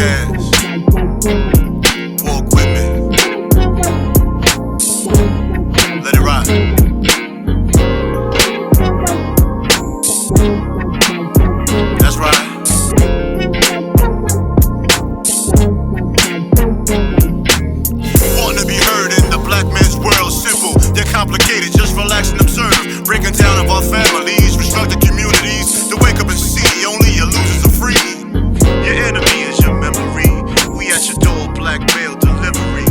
podcast. Walk with me. Let it ride. That's right. Wanting to be heard in the black man's world, simple, they're complicated, just relax and observe. Breaking down of our families, restructured communities, to wake up and see only your losers are free. Your enemy is your memory. We at your door, black mail delivery.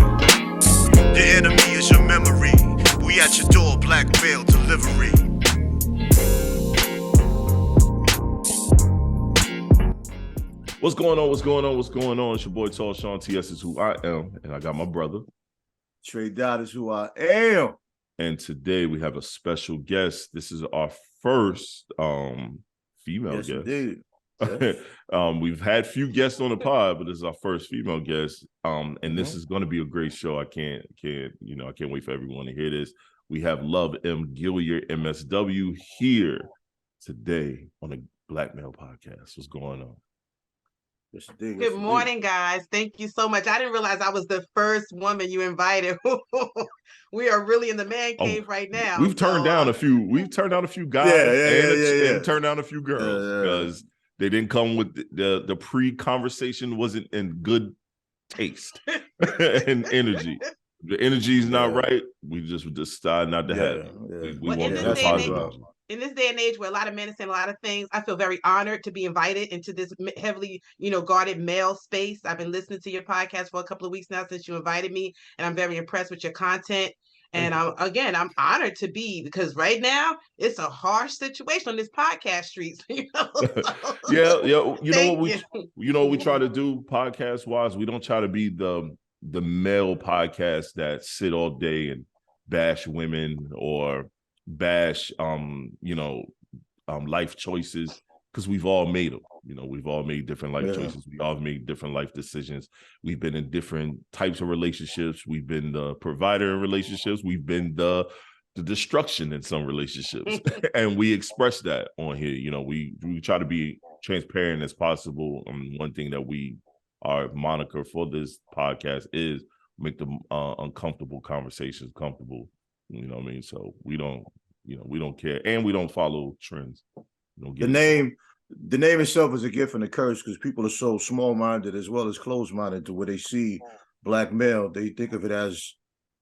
Your enemy is your memory. We at your door, black mail delivery. What's going on? What's going on? What's going on? It's your boy Tall Sean TS is who I am, and I got my brother Trey Dot is who I am. And today we have a special guest. This is our first female guest. Indeed. We've had few guests on the pod, but this is our first female guest. And this is going to be a great show. I can't wait for everyone to hear this. We have Love M. Gaillard, MSW, here today on the Black Male Podcast. What's going on? Good morning, guys. Thank you so much. I didn't realize I was the first woman you invited. We are really in the man cave right now. We've turned down a few. We've turned down a few guys and turned down a few girls because they didn't come with the pre-conversation wasn't in good taste and energy. The energy is not right. We just decide not to have it. We want that positive. In this day and age where a lot of men are saying a lot of things, I feel very honored to be invited into this heavily, guarded male space. I've been listening to your podcast for a couple of weeks now since you invited me, and I'm very impressed with your content. And I'm honored to be, because right now it's a harsh situation on this podcast streets. You know what we try to do podcast wise. We don't try to be the male podcast that sit all day and bash women or bash life choices, because we've all made them. We've all made different life choices. We all made different life decisions. We've been in different types of relationships. We've been the provider in relationships. We've been the destruction in some relationships. And we express that on here. We try to be transparent as possible. One thing that our moniker for this podcast is make the uncomfortable conversations comfortable. You know what I mean? So we don't care, and we don't follow trends. The name itself is a gift and a curse, because people are so small-minded as well as closed-minded to where they see black male, they think of it as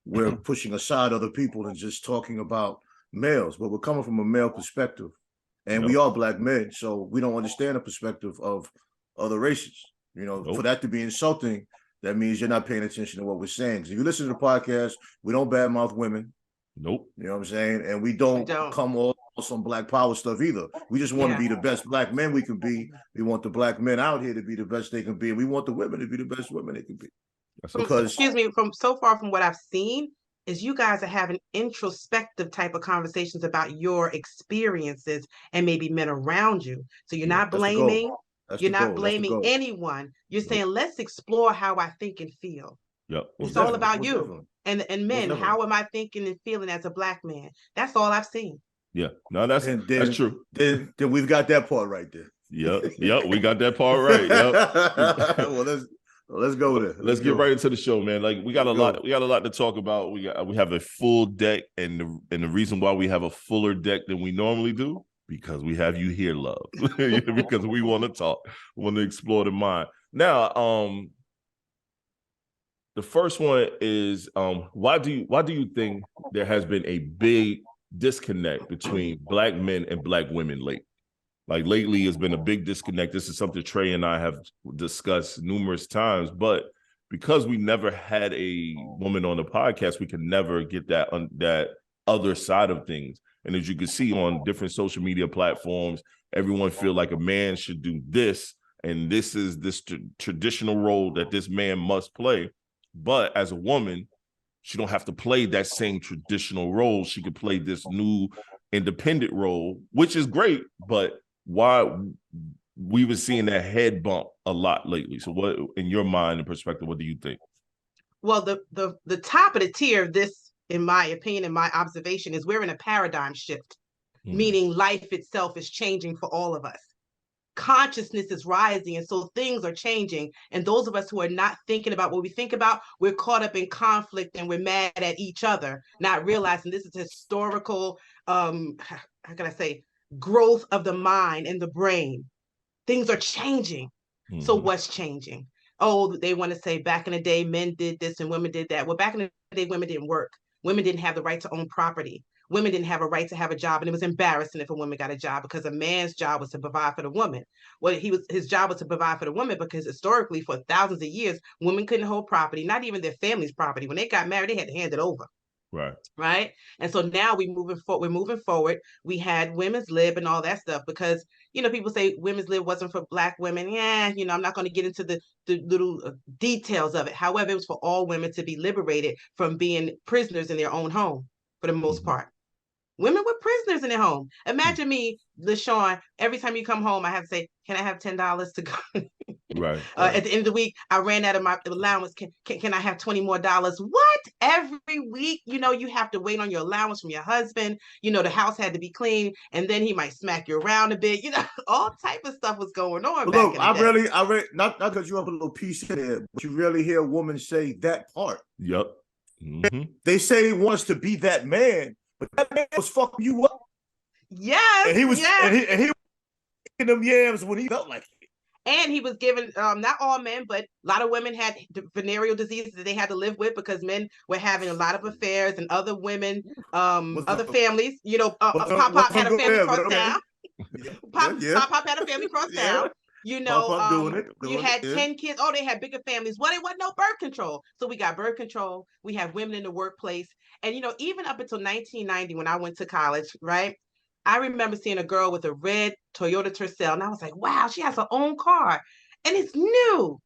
we're pushing aside other people and just talking about males, but we're coming from a male perspective, and we are black men, so we don't understand the perspective of other races. For that to be insulting, that means you're not paying attention to what we're saying. Because if you listen to the podcast, we don't badmouth women. Nope. You know what I'm saying? And we don't come all some black power stuff either. We just want to be the best black men we can be. We want the black men out here to be the best they can be. And we want the women to be the best women they can be. From so far from what I've seen, is you guys are having introspective type of conversations about your experiences and maybe men around you. So you're not blaming. You're not blaming anyone. You're saying, let's explore how I think and feel. Yep. It's all about you. And men, how am I thinking and feeling as a black man? That's all I've seen. Yeah, no, that's true. Then we've got that part right there. Yep, we got that part right. Yep. Well, let's go there. Let's get right into the show, man. Like we got a lot to talk about. We have a full deck, and the reason why we have a fuller deck than we normally do, because we have you here, love. Because we want to talk, we want to explore the mind. Now, the first one is why do you think there has been a big disconnect between black men and black women lately? Like lately, it's been a big disconnect. This is something Trey and I have discussed numerous times, but because we never had a woman on the podcast, we can never get that other side of things. And as you can see on different social media platforms, everyone feel like a man should do this, and this is this traditional role that this man must play. But as a woman, she don't have to play that same traditional role. She could play this new independent role, which is great. But why we were seeing that head bump a lot lately? So what, in your mind and perspective, what do you think? Well, the top of the tier of this, in my opinion, in my observation, is we're in a paradigm shift, meaning life itself is changing for all of us. consciousness is rising, and so things are changing. And those of us who are not thinking about what we think about, we're caught up in conflict and we're mad at each other, not realizing this is historical, how can I say, growth of the mind and the brain. Things are changing. So what's changing? Oh, they want to say back in the day, men did this and women did that. Well, back in the day, women didn't work. Women didn't have the right to own property. Women didn't have a right to have a job, and it was embarrassing if a woman got a job, because a man's job was to provide for the woman. Well, his job was to provide for the woman because historically, for thousands of years, women couldn't hold property, not even their family's property. When they got married, they had to hand it over. Right. And so now we're moving forward. We had women's lib and all that stuff, because people say women's lib wasn't for Black women. Yeah, I'm not going to get into the little details of it. However, it was for all women to be liberated from being prisoners in their own home for the most part. Women were prisoners in their home. Imagine me, LaShawn, every time you come home, I have to say, can I have $10 to go? Right. At the end of the week, I ran out of my allowance. Can I have $20 more? What? Every week, you have to wait on your allowance from your husband. The house had to be clean, and then he might smack you around a bit. All type of stuff was going on. Look, I really, not because you have a little piece in there, but you rarely hear a woman say that part. Yep. They say he wants to be that man, but that man was fucking you up. Yes. And he was, and he was getting them yams when he felt like it. And he was given, not all men, but a lot of women had venereal diseases that they had to live with, because men were having a lot of affairs, and other women, other families, Pop had a family across town. Pop had a family across town. You had 10 kids. Oh, they had bigger families. Well, there wasn't no birth control. So we got birth control. We have women in the workplace. And, even up until 1990, when I went to college, right? I remember seeing a girl with a red Toyota Tercel, and I was like, wow, she has her own car, and it's new.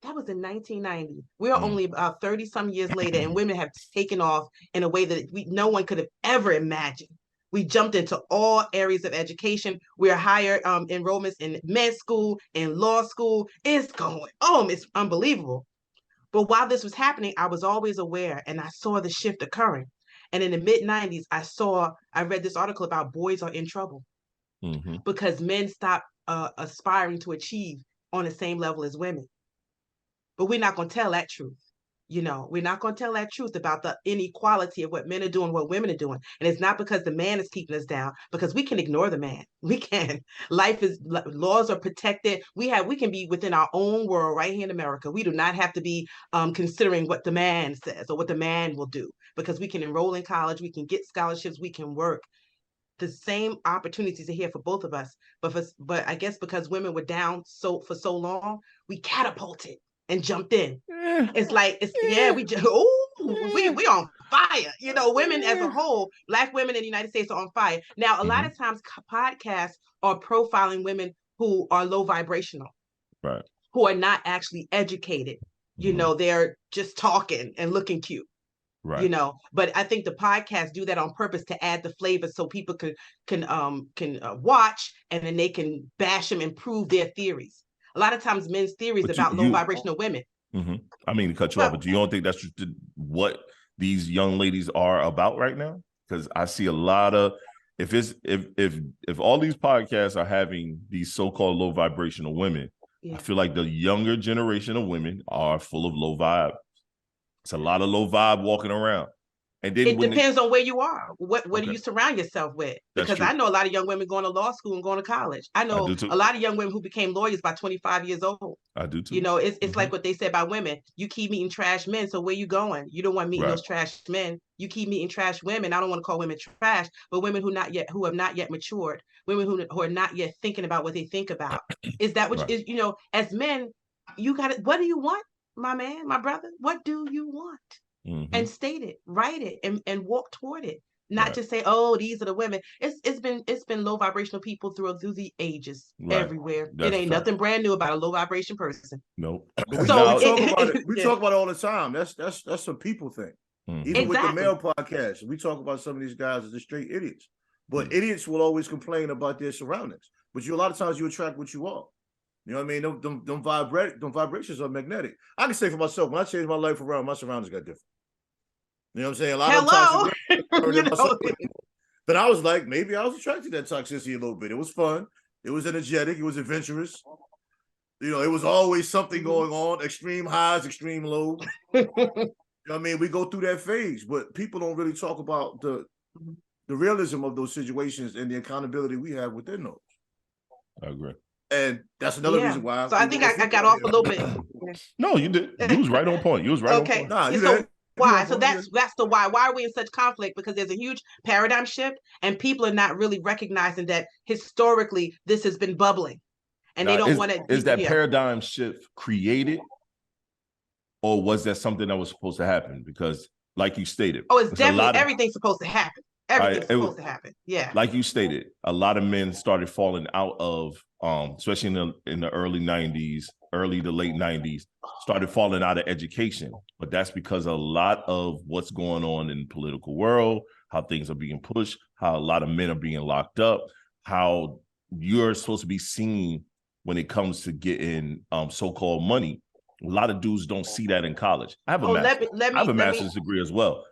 That was in 1990. We are only about 30 some years later, and women have taken off in a way that no one could have ever imagined. We jumped into all areas of education. We are higher enrollments in med school, in law school. It's going, it's unbelievable. But while this was happening, I was always aware, and I saw the shift occurring. And in the mid-90s, I read this article about boys are in trouble because men stop aspiring to achieve on the same level as women. But we're not going to tell that truth. We're not going to tell that truth about the inequality of what men are doing, what women are doing. And it's not because the man is keeping us down, because we can ignore the man. We can. Laws are protected. We can be within our own world right here in America. We do not have to be considering what the man says or what the man will do, because we can enroll in college, we can get scholarships, we can work. The same opportunities are here for both of us. But I guess because women were down for so long, we catapulted and jumped in. We on fire. Women as a whole, Black women in the United States are on fire. Now, a lot of times podcasts are profiling women who are low vibrational, right? Who are not actually educated. They're just talking and looking cute. Right. But I think the podcasts do that on purpose to add the flavor, so people can watch, and then they can bash them and prove their theories. A lot of times men's theories about low vibrational women. I mean to cut you off, but you don't think that's what these young ladies are about right now? Because I see a lot of, if all these podcasts are having these so-called low vibrational women, I feel like the younger generation of women are full of low vibe. It's a lot of low vibe walking around. And then it depends on where you are. What do you surround yourself with? Because I know a lot of young women going to law school and going to college. I know a lot of young women who became lawyers by 25 years old. I do too. It's like what they said about women. You keep meeting trash men, so where you going? You don't want meeting those trash men. You keep meeting trash women. I don't want to call women trash, but women who have not yet matured, women who are not yet thinking about what they think about. Is that what is as men, you got it. What do you want, my man, my brother? What do you want? And state it, write it, and walk toward it. Not just say, "Oh, these are the women." It's been low vibrational people through the ages everywhere. It ain't nothing brand new about a low vibration person. Nope. We talk about it. We talk about it all the time. That's a people thing. Even with the male podcast, we talk about some of these guys as the straight idiots. But idiots will always complain about their surroundings. But a lot of times you attract what you are. You know what I mean? Them vibrations are magnetic. I can say for myself, when I changed my life around, my surroundings got different. You know what I'm saying? A lot of toxic. But I was like, maybe I was attracted to that toxicity a little bit. It was fun. It was energetic. It was adventurous. You know, it was always something going on, extreme highs, extreme lows. You know what I mean? We go through that phase, but people don't really talk about the realism of those situations and the accountability we have within those. I agree. And that's another reason why. So I think I got off a little bit. No, you did. You was right on point. You was right on point. Nah, you so did. why? So that's the why. Why are we in such conflict? Because there's a huge paradigm shift, and people are not really recognizing that historically this has been bubbling, and they don't want to. Is that paradigm shift created, or was that something that was supposed to happen? Because, like you stated, it's definitely everything's supposed to happen. Everything's supposed to happen. Yeah. Like you stated, a lot of men started falling out of, especially in the early 90s, early to late 90s, started falling out of education. But that's because a lot of what's going on in the political world, how things are being pushed, how a lot of men are being locked up, how you're supposed to be seen when it comes to getting so-called money. A lot of dudes don't see that in college. I have a master's degree as well.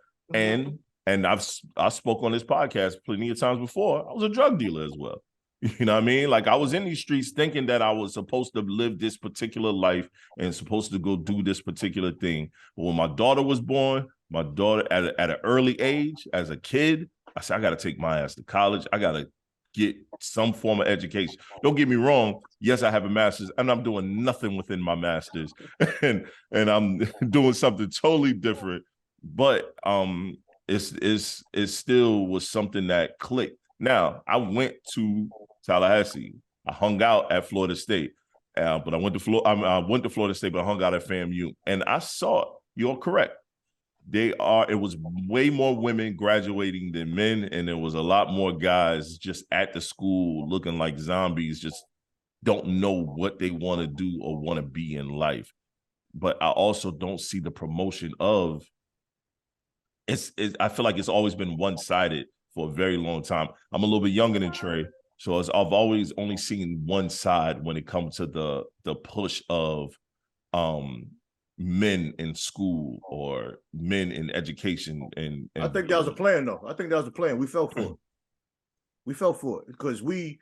And I've spoke on this podcast plenty of times before. I was a drug dealer as well. You know what I mean? Like, I was in these streets thinking that I was supposed to live this particular life and supposed to go do this particular thing. But when my daughter was born, my daughter at an early age, as a kid, I said, I got to take my ass to college. I got to get some form of education. Don't get me wrong. Yes, I have a master's and I'm doing nothing within my master's and I'm doing something totally different. But it still was something that clicked. Now, I went to Tallahassee. I hung out at Florida State, but I went to Florida State, but I hung out at FAMU, and I saw, you're correct. It was way more women graduating than men, and there was a lot more guys just at the school looking like zombies, just don't know what they want to do or want to be in life. But I also don't see the promotion of I feel like it's always been one-sided for a very long time. I'm a little bit younger than Trey, so I've always only seen one side when it comes to the push of men in school or men in education. And I think that was a plan, though. I think that was a plan. We fell for it. We fell for it because we're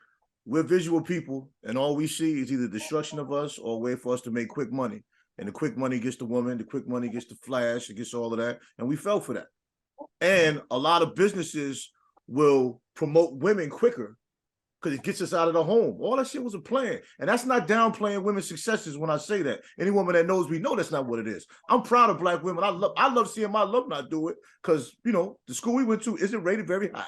visual people, and all we see is either destruction of us or a way for us to make quick money. And the quick money gets the woman, the quick money gets the flash, it gets all of that. And we fell for that. And a lot of businesses will promote women quicker because it gets us out of the home. All that shit was a plan. And that's not downplaying women's successes when I say that. Any woman that knows me know that's not what it is. I'm proud of Black women. I love seeing my alumni do it because, you know, the school we went to isn't rated very high.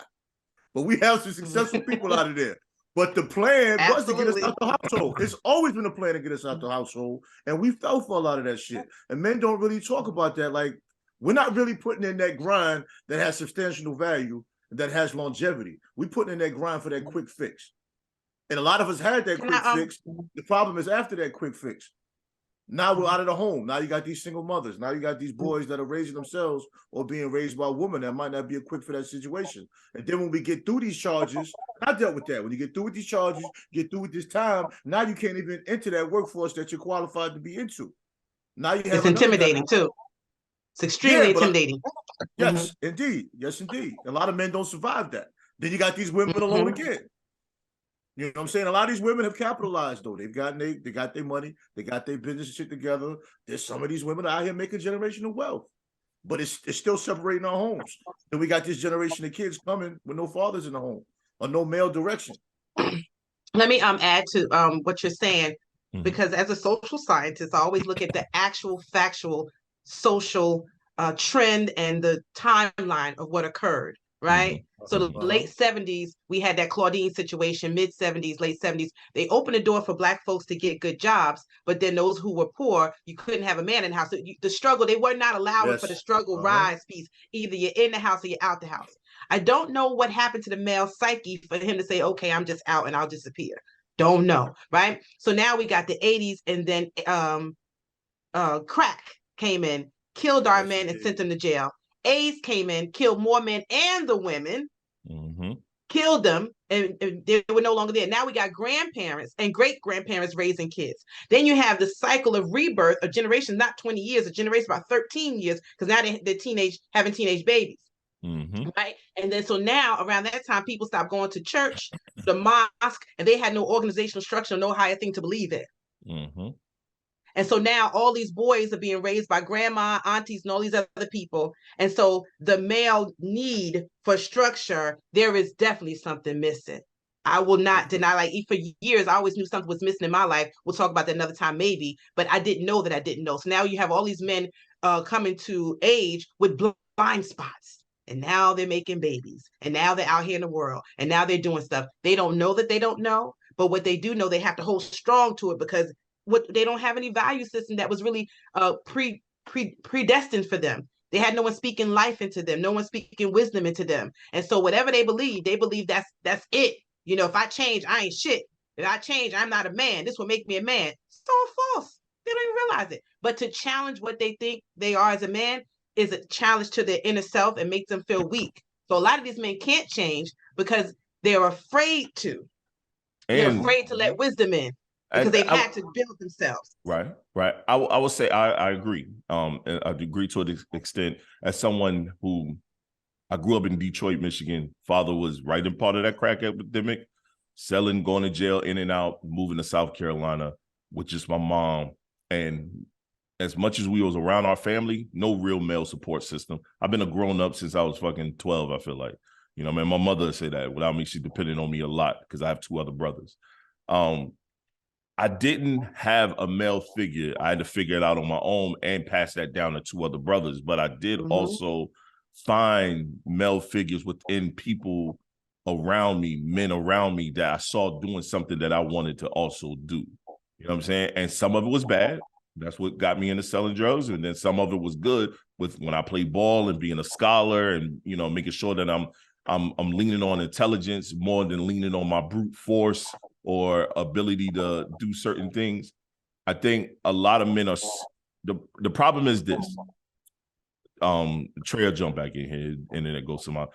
But we have some successful people out of there. But the plan was to get us out the household. It's always been a plan to get us out the household. And we fell for a lot of that shit. And men don't really talk about that. Like, we're not really putting in that grind that has substantial value, that has longevity. We're putting in that grind for that quick fix. And a lot of us had that quick fix. The problem is after that quick fix. Now we're out of the home. Now you got these single mothers. Now you got these boys that are raising themselves or being raised by a woman that might not be equipped for that situation. And then when we get through these charges, I dealt with that. When you get through with these charges, get through with this time, now you can't even enter that workforce that you're qualified to be into. Now you have it's intimidating too. It's extremely intimidating. Yes, indeed. Yes, indeed. A lot of men don't survive that. Then you got these women alone again. You know what I'm saying? A lot of these women have capitalized, though. They got their money, they got their business shit together. There's some of these women out here making generational wealth, but it's still separating our homes. And we got this generation of kids coming with no fathers in the home or no male direction. Let me add to what you're saying, because as a social scientist, I always look at the actual factual social trend and the timeline of what occurred. Right. So the late 70s, we had that Claudine situation, mid 70s, late 70s. They opened the door for Black folks to get good jobs. But then those who were poor, you couldn't have a man in the house. So the struggle, they were not allowing for the struggle rise piece. Either you're in the house or you're out the house. I don't know what happened to the male psyche for him to say, OK, I'm just out and I'll disappear. Don't know. Right. So now we got the 80s and then crack came in, killed our men and sent them to jail. AIDS came in, killed more men and the women, killed them, and they were no longer there. Now we got grandparents and great-grandparents raising kids. Then you have the cycle of rebirth, a generation, not 20 years, a generation about 13 years, because now they're having teenage babies. Right. And then so now around that time, people stopped going to church, the mosque, and they had no organizational structure, no higher thing to believe in. And so now all these boys are being raised by grandma, aunties, and all these other people. And so the male need for structure, there is definitely something missing. I will not deny, like, for years, I always knew something was missing in my life. We'll talk about that another time, maybe, but I didn't know that I didn't know. So now you have all these men coming to age with blind spots. And now they're making babies. And now they're out here in the world. And now they're doing stuff. They don't know that they don't know. But what they do know, they have to hold strong to it because they don't have any value system that was really predestined for them. They had no one speaking life into them, no one speaking wisdom into them. And so whatever they believe that's it. You know, if I change, I ain't shit. If I change, I'm not a man. This will make me a man. It's all false. They don't even realize it. But to challenge what they think they are as a man is a challenge to their inner self and makes them feel weak. So a lot of these men can't change because they're afraid to. They're afraid to let wisdom in because they've had to build themselves. Right. I would say I agree. And I agree to an extent. As someone who I grew up in Detroit, Michigan. Father was right in part of that crack epidemic, selling, going to jail, in and out, moving to South Carolina with just my mom. And as much as we was around our family, no real male support system. I've been a grown up since I was fucking 12, I feel like. You know, man, my mother said that. Without me, she depended on me a lot because I have 2 other brothers. I didn't have a male figure. I had to figure it out on my own and pass that down to 2 other brothers. But I did also find male figures within people around me, men around me that I saw doing something that I wanted to also do. You know what I'm saying? And some of it was bad. That's what got me into selling drugs. And then some of it was good with when I played ball and being a scholar and, you know, making sure that I'm leaning on intelligence more than leaning on my brute force or ability to do certain things. I think a lot of men are, the problem is this. Trey will jump back in here and then it goes to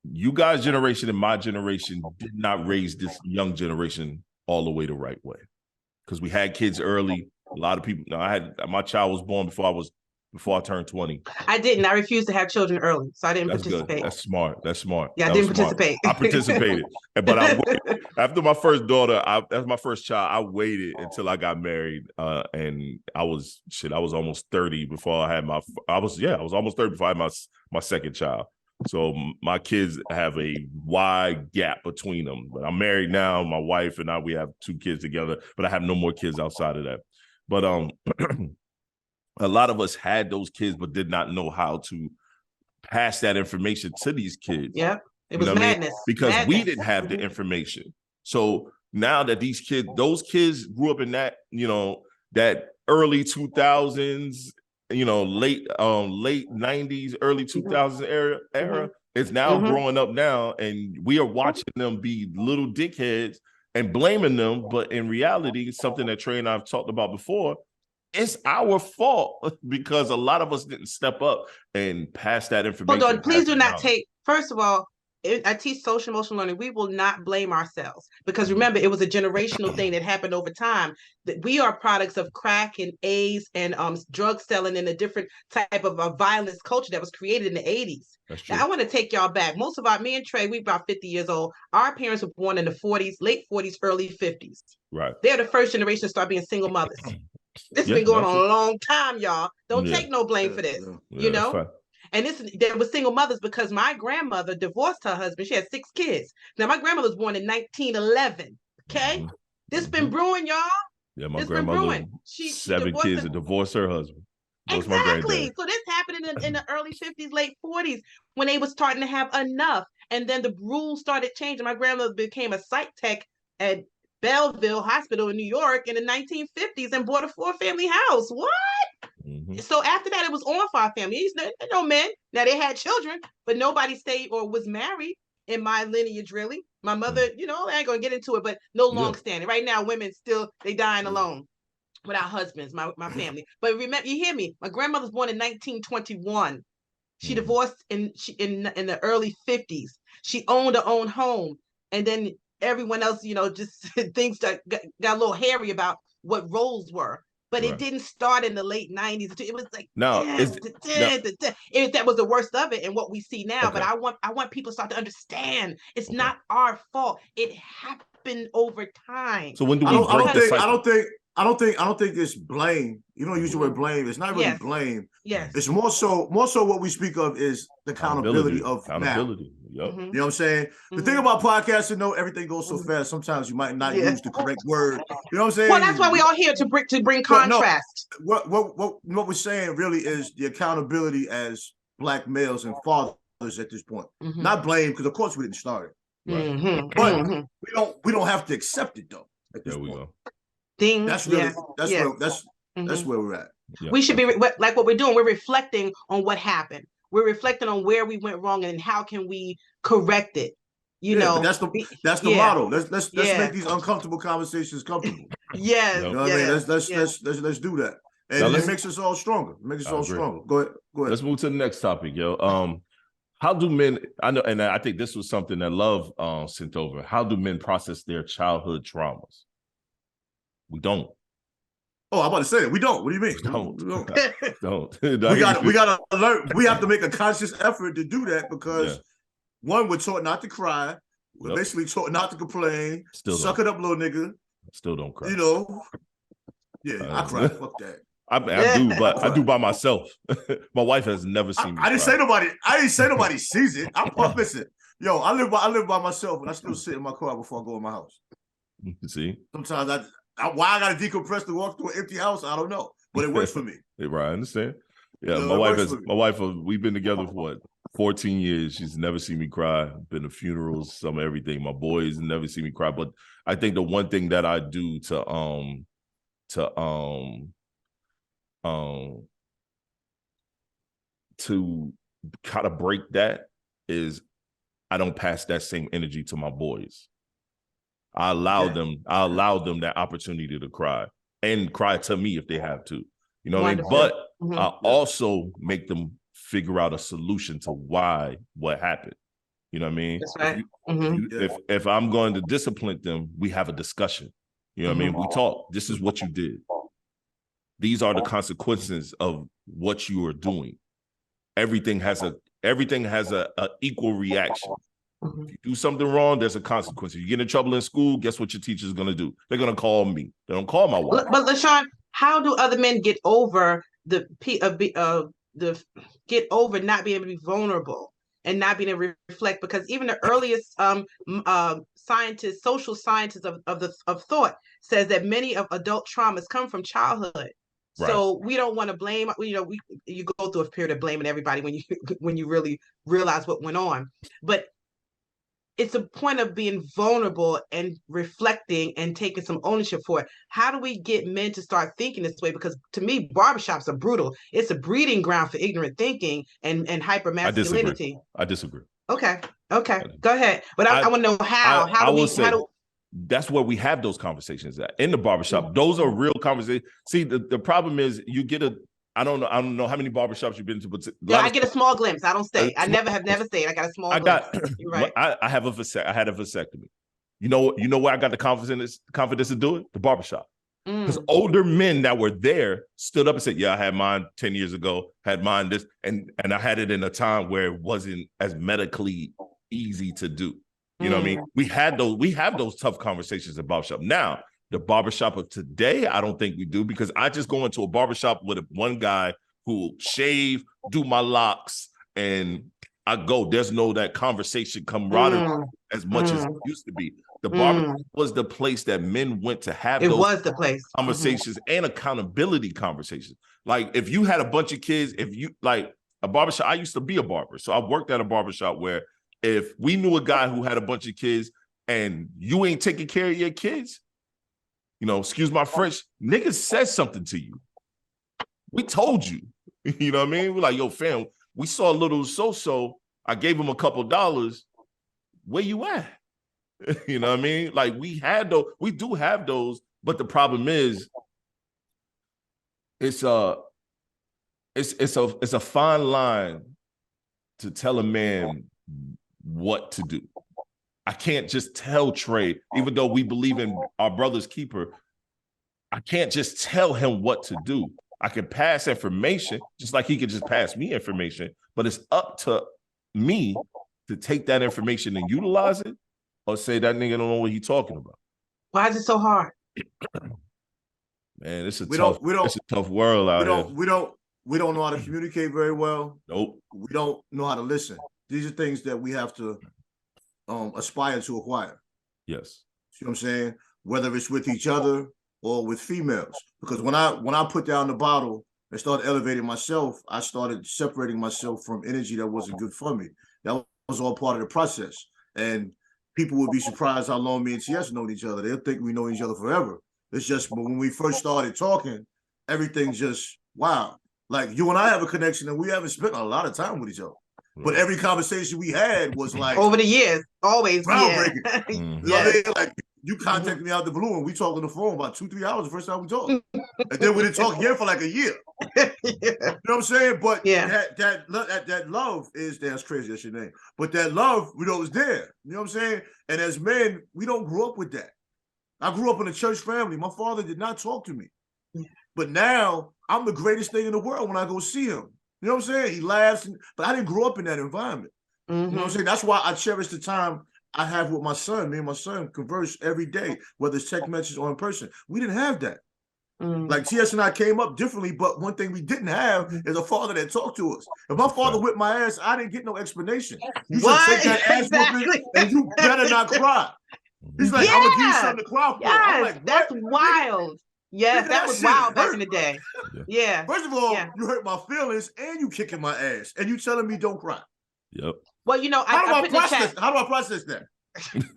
you guys' generation and my generation did not raise this young generation all the way the right way. Because we had kids early. A lot of people, my child was born before I turned 20. I didn't. I refused to have children early, so I didn't participate. Good. That's smart. Yeah, I didn't participate. I participated. But after my first daughter, that's my first child, I waited until I got married. And I was almost 30 before I had I was almost 30 before I had my second child. So my kids have a wide gap between them. But I'm married now, my wife and I, we have 2 kids together, but I have no more kids outside of that. But a lot of us had those kids, but did not know how to pass that information to these kids. Yeah, it was madness. Because we didn't have the information. So now that those kids grew up in that, you know, that early 2000s, you know, late 90s, early 2000s era, it's now growing up now, and we are watching them be little dickheads and blaming them. But in reality, something that Trey and I've talked about before, it's our fault because a lot of us didn't step up and pass that information. Hold on, please do not take, first of all, I teach social emotional learning. We will not blame ourselves because remember, it was a generational thing that happened over time. That we are products of crack and AIDS and drug selling and a different type of violence culture that was created in the 80s. That's true. Now, I want to take y'all back. Most of me and Trey, we're about 50 years old. Our parents were born in the 40s, late 40s, early 50s. Right. They're the first generation to start being single mothers. This has been going on a long time, y'all. Don't take no blame for this, you know? And there were single mothers because my grandmother divorced her husband. She had 6 kids. Now, my grandmother was born in 1911, okay? This been brewing, y'all. Yeah, my grandmother, 7 kids and divorced her husband. Exactly. So this happened in the early 50s, late 40s when they was starting to have enough. And then the rules started changing. My grandmother became a psych tech at Belleville Hospital in New York in the 1950s and bought a 4-family house. What? So after that, it was on for our family. No men. Now, they had children, but nobody stayed or was married in my lineage, really. My mother, you know, I ain't going to get into it, but no long standing. Right now, women still, they dying alone without husbands, my family. But remember, you hear me, my grandmother was born in 1921. She divorced in the early 50s. She owned her own home. And then everyone else, you know, just things that got a little hairy about what roles were. but it Right. didn't start in the late 90s. It was like Now, that was the worst of it and what we see now. Okay. But I want people to start to understand it's Okay. not our fault. It happened over time. So when do I we don't. I break don't the think. cycle? I don't think it's blame. You don't use the word blame. It's not really Yes. blame. Yes. It's more so what we speak of is the accountability of now. Accountability. Yep. You know what I'm saying? The thing about podcasting, though, everything goes so fast. Sometimes you might not use the correct word. You know what I'm saying? Well, that's why we're all here to bring contrast. No, what we're saying really is the accountability as Black males and fathers at this point. Not blame, because of course we didn't start it. Right. But we don't have to accept it though. At this There we point. go. That's really that's where we're at. Yeah. We should be like what we're doing. We're reflecting on what happened. We're reflecting on where we went wrong and how can we correct it. You know, but that's the model. Let's make these uncomfortable conversations comfortable. Yes. You know what I mean? Let's do that. And it makes us all stronger. It makes us all stronger. Go ahead. Let's move to the next topic, yo. How do men, I know, and I think this was something that Love sent over. How do men process their childhood traumas? We don't. Oh, I'm about to say it. We don't. What do you mean? We don't. We gotta learn. We have to make a conscious effort to do that because one, we're taught not to cry. We're basically taught not to complain. Suck it up, little nigga. Still don't cry. You know. Yeah, I cry. Fuck that. I do, but I do by myself. My wife has never seen me. I didn't say nobody sees it. Listen, yo, I live by myself, and I still sit in my car before I go in my house. See, sometimes why I gotta decompress to walk through an empty house, I don't know, but it works for me. Right, I understand. Yeah, my wife. We've been together for what, 14 years. She's never seen me cry. Been to funerals, some everything. My boys never see me cry. But I think the one thing that I do to kind of break that is I don't pass that same energy to my boys. I allow them that opportunity to cry and cry to me if they have to. You know what I mean? But I also make them figure out a solution to what happened. You know what I mean? That's right. If I'm going to discipline them, we have a discussion. You know what I mean? We talk. This is what you did. These are the consequences of what you are doing. Everything has a equal reaction. If you do something wrong, there's a consequence. If you get in trouble in school, guess what your teacher's going to do? They're going to call me. They don't call my wife. But LaShawn, how do other men get over get over not being able to be vulnerable and not being able to reflect? Because even the earliest social scientists of thought says that many of adult traumas come from childhood. Right. So we don't want to blame. You go through a period of blaming everybody when you really realize what went on, but it's a point of being vulnerable and reflecting and taking some ownership for it. How do we get men to start thinking this way? Because to me, barbershops are brutal. It's a breeding ground for ignorant thinking and hypermasculinity. I disagree. Okay. Go ahead. But I want to know how. That's where we have those conversations at in the barbershop. Those are real conversations. See, the problem is you get I don't know how many barbershops you've been to, but I get a small glimpse. I don't stay. I never stayed. I got a small glimpse. You're right. I had a vasectomy. You know where I got the confidence to do it? The barbershop. Because older men that were there stood up and said, yeah, I had mine 10 years ago, had mine this, and I had it in a time where it wasn't as medically easy to do. You know what I mean? We have those tough conversations at barbershop. Now, the barbershop of today, I don't think we do, because I just go into a barbershop with one guy who will shave, do my locks, and I go. There's no that conversation camaraderie as much as it used to be. The barbershop was the place that men went to have those conversations and accountability conversations. Like if you had a bunch of kids, if you like a barbershop, I used to be a barber. So I worked at a barbershop where if we knew a guy who had a bunch of kids and you ain't taking care of your kids, excuse my French, niggas said something to you. We told you. You know what I mean? We're like, yo, fam, we saw a little so-so. I gave him a couple dollars. Where you at? You know what I mean? Like we do have those, but the problem is it's a fine line to tell a man what to do. I can't just tell Trey, even though we believe in our brother's keeper, I can't just tell him what to do. I can pass information just like he could just pass me information, but it's up to me to take that information and utilize it, or say that nigga don't know what he's talking about. Why is it so hard? Man, it's a tough world out here. We don't know how to communicate very well. Nope. We don't know how to listen. These are things that we have to aspire to acquire. Yes. See what I'm saying? Whether it's with each other or with females. Because when I put down the bottle and started elevating myself, I started separating myself from energy that wasn't good for me. That was all part of the process. And people would be surprised how long me and TS known each other. They'll think we know each other forever. It's just, but when we first started talking, everything just, wow. Like you and I have a connection and we haven't spent a lot of time with each other. But every conversation we had was like over the years, always groundbreaking. Yeah. You know what I mean? Like you contacted me out the blue and we talked on the phone about 2-3 hours the first time we talked. And then we didn't talk again for like a year. You know what I'm saying? But that love is, that's crazy, that's your name. But that love, we know, is there. You know what I'm saying? And as men, we don't grow up with that. I grew up in a church family. My father did not talk to me. But now I'm the greatest thing in the world when I go see him. You know what I'm saying? He laughs, but I didn't grow up in that environment. You know what I'm saying? That's why I cherish the time I have with my son. Me and my son converse every day, whether it's text messages or in person. We didn't have that. Like TS and I came up differently, but one thing we didn't have is a father that talked to us. If my father whipped my ass, I didn't get no explanation. You should take that ass whooping and you better not cry. He's like, I'm gonna give you something to cry for. I'm like, that's wild. Yes, that was wild back in the day. Yeah. First of all, you hurt my feelings and you kicking my ass and you telling me don't cry. Yep. Well, you know, how do I process that?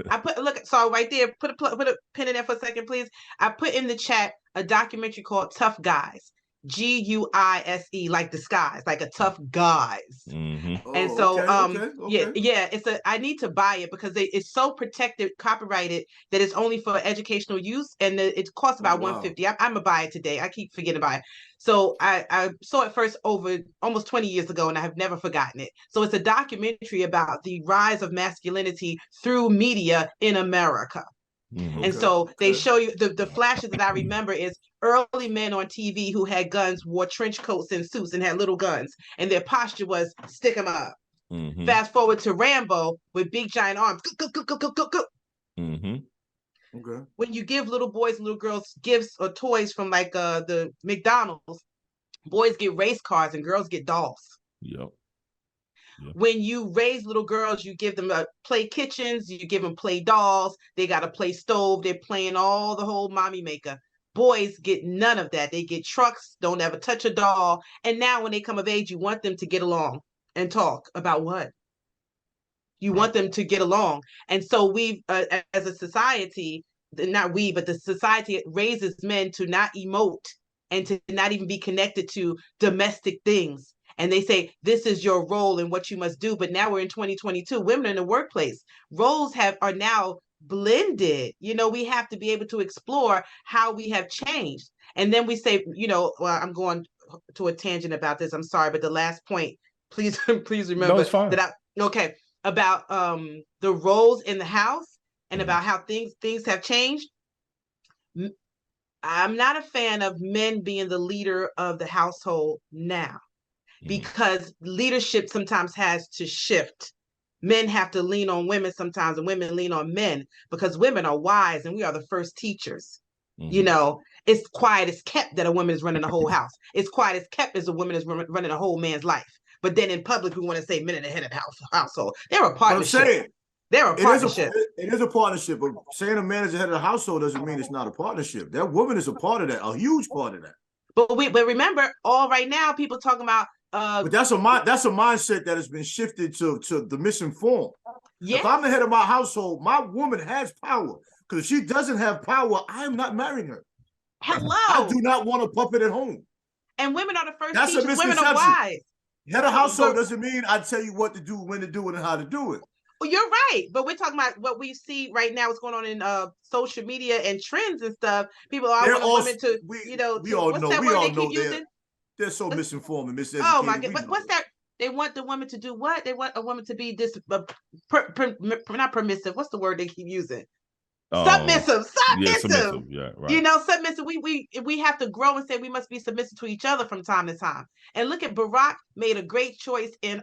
I put so right there, put a pin in there for a second, please. I put in the chat a documentary called Tough Guys. Guise, like disguise, like a tough guys. And so I need to buy it because it's so protected, copyrighted, that it's only for educational use, and it costs about $150. I'm gonna buy it today. I keep forgetting about it. So I saw it first over almost 20 years ago, and I have never forgotten it. So it's a documentary about the rise of masculinity through media in America. And so they show you the flashes that I remember is early men on TV who had guns, wore trench coats and suits and had little guns. And their posture was stick them up. Fast forward to Rambo with big giant arms. When you give little boys and little girls gifts or toys from like the McDonald's, boys get race cars and girls get dolls. When you raise little girls, you give them play kitchens, you give them play dolls, they got a play stove, they're playing all the whole mommy maker. Boys get none of that. They get trucks, don't ever touch a doll. And now when they come of age, you want them to get along and talk about what? You want them to get along. And so we've, as a society, not we, but the society raises men to not emote and to not even be connected to domestic things. And they say, this is your role and what you must do. But now we're in 2022. Women in the workplace. Roles are now blended. You know, we have to be able to explore how we have changed. And then we say, you know, well, I'm going to a tangent about this. I'm sorry, but the last point, please remember that about the roles in the house and about how things have changed. I'm not a fan of men being the leader of the household now. Because leadership sometimes has to shift. Men have to lean on women sometimes, and women lean on men because women are wise and we are the first teachers. You know, it's quiet as kept that a woman is running the whole house. It's quiet as kept as a woman is running a whole man's life. But then in public, we want to say men are the head of the household. They're a partnership. They're a partnership. It is a partnership, but saying a man is the head of the household doesn't mean it's not a partnership. That woman is a part of that, a huge part of that. But remember, all right now, people talking about. But that's a mindset that has been shifted to the misinformed. Yes. If I'm the head of my household, my woman has power. Because if she doesn't have power, I am not marrying her. Hello. I do not want a puppet at home. And women are the first That's teachers. a misconception. Women are wise. Head of household doesn't mean I tell you what to do, when to do it, and how to do it. Well, you're right. But we're talking about what we see right now, what's going on in social media and trends and stuff. People are want women to, we all know. We all know using? They're so misinformed and miseducated. Oh my God! What's that? They want the woman to do what? They want a woman to be not permissive. What's the word they keep using? Submissive. Yeah, submissive. Yeah, right. You know, submissive. We have to grow and say we must be submissive to each other from time to time. And look at Barack made a great choice in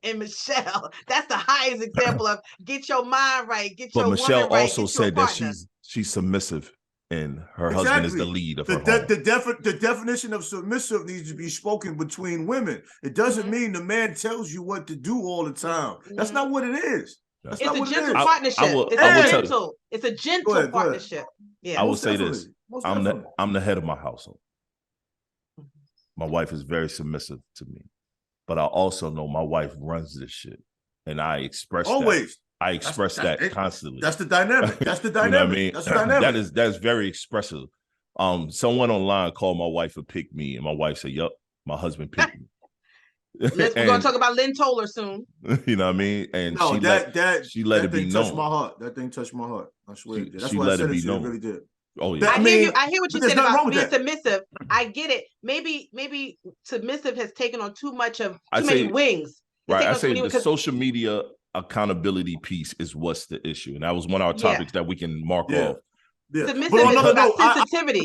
Michelle. That's the highest example of get your mind right, get your Michelle woman right, also get your said that partner. she's submissive and her husband is the lead of her home. The definition of submissive needs to be spoken between women. It doesn't mean the man tells you what to do all the time. That's not what it is. That's it's not a what gentle it is. partnership. It's a gentle Go ahead. partnership. Yeah. I will say this. Most I'm definitely. the head of my household. My wife is very submissive to me. But I also know my wife runs this shit. And I express always. I express that constantly. That's the dynamic. That's the dynamic. You know what I mean? That's the dynamic. That's very expressive. Someone online called my wife a pick me, and my wife said, "Yup, my husband picked me." We're gonna talk about Lynn Toller soon. You know what I mean? And no, she let it be known. Touched my heart. That thing touched my heart. I swear. That's she why let I said it be known. It really did. Oh yeah. I hear what you said about being submissive. I get it. Maybe submissive has taken on too many wings. Right. I say the social media accountability piece is what's the issue, and that was one of our topics that we can mark off. Yeah. Submissive but on another note, sensitivity.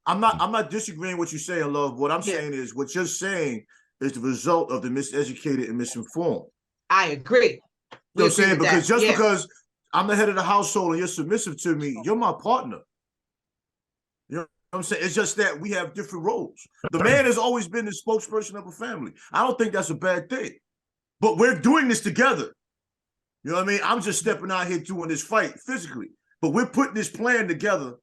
I'm not disagreeing with what you're saying, love. What I'm saying is what you're saying is the result of the miseducated and misinformed. I agree. You know what I'm saying? Because because I'm the head of the household and you're submissive to me, you're my partner. You know what I'm saying? It's just that we have different roles. The man has always been the spokesperson of a family. I don't think that's a bad thing. But we're doing this together. You know what I mean? I'm just stepping out here doing this fight physically. But we're putting this plan together.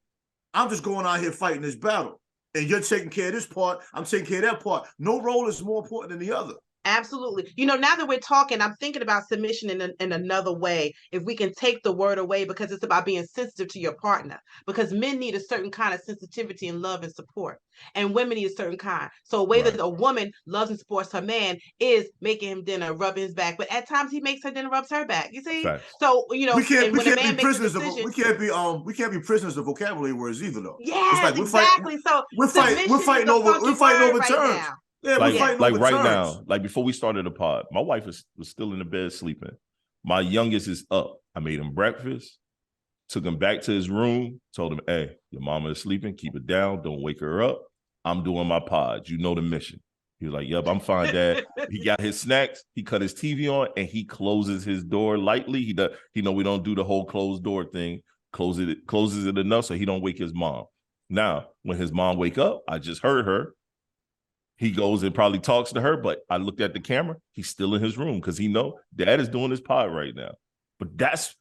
I'm just going out here fighting this battle. And you're taking care of this part. I'm taking care of that part. No role is more important than the other. Absolutely. You know, now that we're talking, I'm thinking about submission in another way. If we can take the word away, because it's about being sensitive to your partner. Because men need a certain kind of sensitivity and love and support. And women need a certain kind. So a way that a woman loves and supports her man is making him dinner, rubbing his back. But at times he makes her dinner, rubs her back. You see? Right. So, you know, we can't be prisoners of vocabulary words either, though. Yeah, exactly. We're fighting over terms. Now. Yeah, like right now, like before we started the pod, my wife was still in the bed sleeping. My youngest is up. I made him breakfast, took him back to his room, told him, "Hey, your mama is sleeping. Keep it down. Don't wake her up. I'm doing my pod. You know the mission." He was like, "Yep, I'm fine, Dad." He got his snacks. He cut his TV on, and he closes his door lightly. He know we don't do the whole closed door thing. Closes it enough so he don't wake his mom. Now, when his mom wake up, I just heard her. He goes and probably talks to her, but I looked at the camera. He's still in his room because he know Dad is doing his pod right now. But that's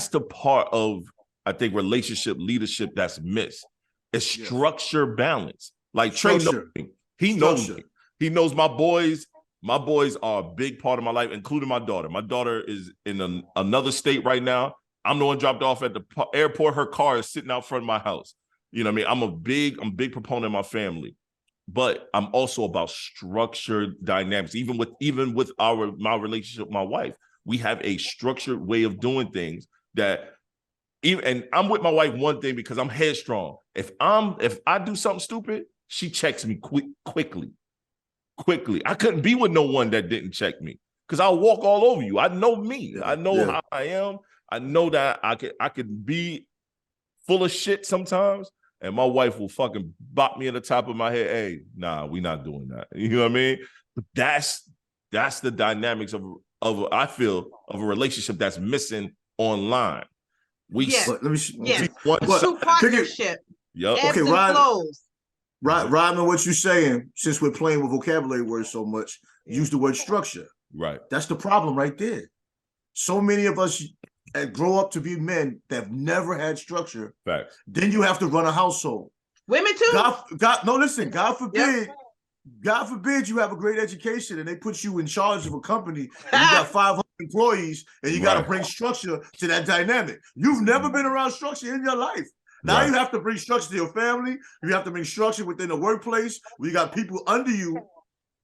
the part of, I think, relationship leadership that's missed. It's structure balance. Like Trey knows me. He knows me. He knows my boys. My boys are a big part of my life, including my daughter. My daughter is in another state right now. I'm the one dropped off at the airport. Her car is sitting out front of my house. You know what I mean? I'm a big proponent of my family. But I'm also about structured dynamics. Even with my relationship with my wife, we have a structured way of doing things and I'm with my wife one thing because I'm headstrong. If I do something stupid, she checks me quickly. I couldn't be with no one that didn't check me because I'll walk all over you. I know me. I know how I am. I know that I could be full of shit sometimes. And my wife will fucking bop me in the top of my head. Hey, nah, we not doing that. You know what I mean? But that's the dynamics of I feel of a relationship that's missing online. Let me true partnership. Yep. Okay, Rodman, what you're saying, since we're playing with vocabulary words so much, use the word structure. Right. That's the problem right there. So many of us grow up to be men that have never had structure. Facts. Then you have to run a household. Women too. God forbid. God forbid you have a great education and they put you in charge of a company and you got 500 employees and you got to bring structure to that dynamic. You've never been around structure in your life. Now you have to bring structure to your family. You have to bring structure within the workplace where you got people under you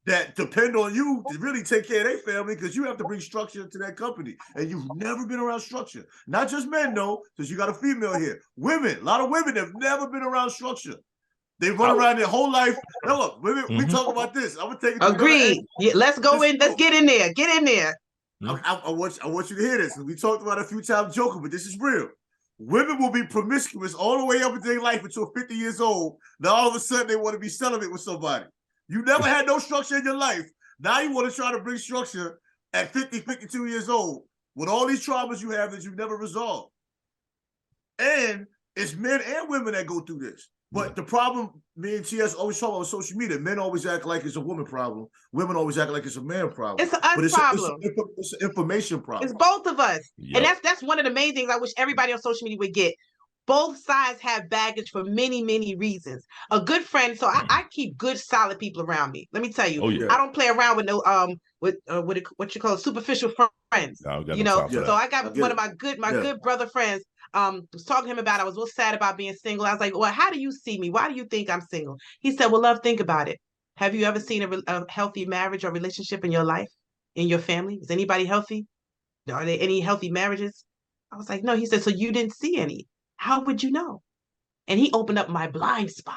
that depend on you to really take care of their family because you have to bring structure to that company. And you've never been around structure. Not just men, though, because you got a female here. Women, a lot of women have never been around structure. They run around their whole life. Now look, women, we talk about this. I'm gonna take it. Agreed. Yeah, let's go in. Let's get in there. Get in there. I want you to hear this. We talked about it a few times joking, but this is real. women will be promiscuous all the way up into their life until 50 years old. Now all of a sudden they want to be celibate with somebody. You never had no structure in your life. Now you want to try to bring structure at 50, 52 years old with all these traumas you have that you've never resolved. And it's men and women that go through this. But the problem, me and TS always talk about social media. Men always act like it's a woman problem. Women always act like it's a man problem. It's an us problem. It's an information problem. It's both of us. Yep. And that's one of the main things I wish everybody on social media would get. Both sides have baggage for many, many reasons. A good friend, so I keep good, solid people around me. Let me tell you, I don't play around with no what you call superficial friends. You know, so I got one of my good brother friends. Was talking to him about, I was real sad about being single. I was like, well, how do you see me? Why do you think I'm single? He said, well, love, think about it. Have you ever seen a healthy marriage or relationship in your life, in your family? Is anybody healthy? Are there any healthy marriages? I was like, no. He said, so you didn't see any. How would you know? And he opened up my blind spot.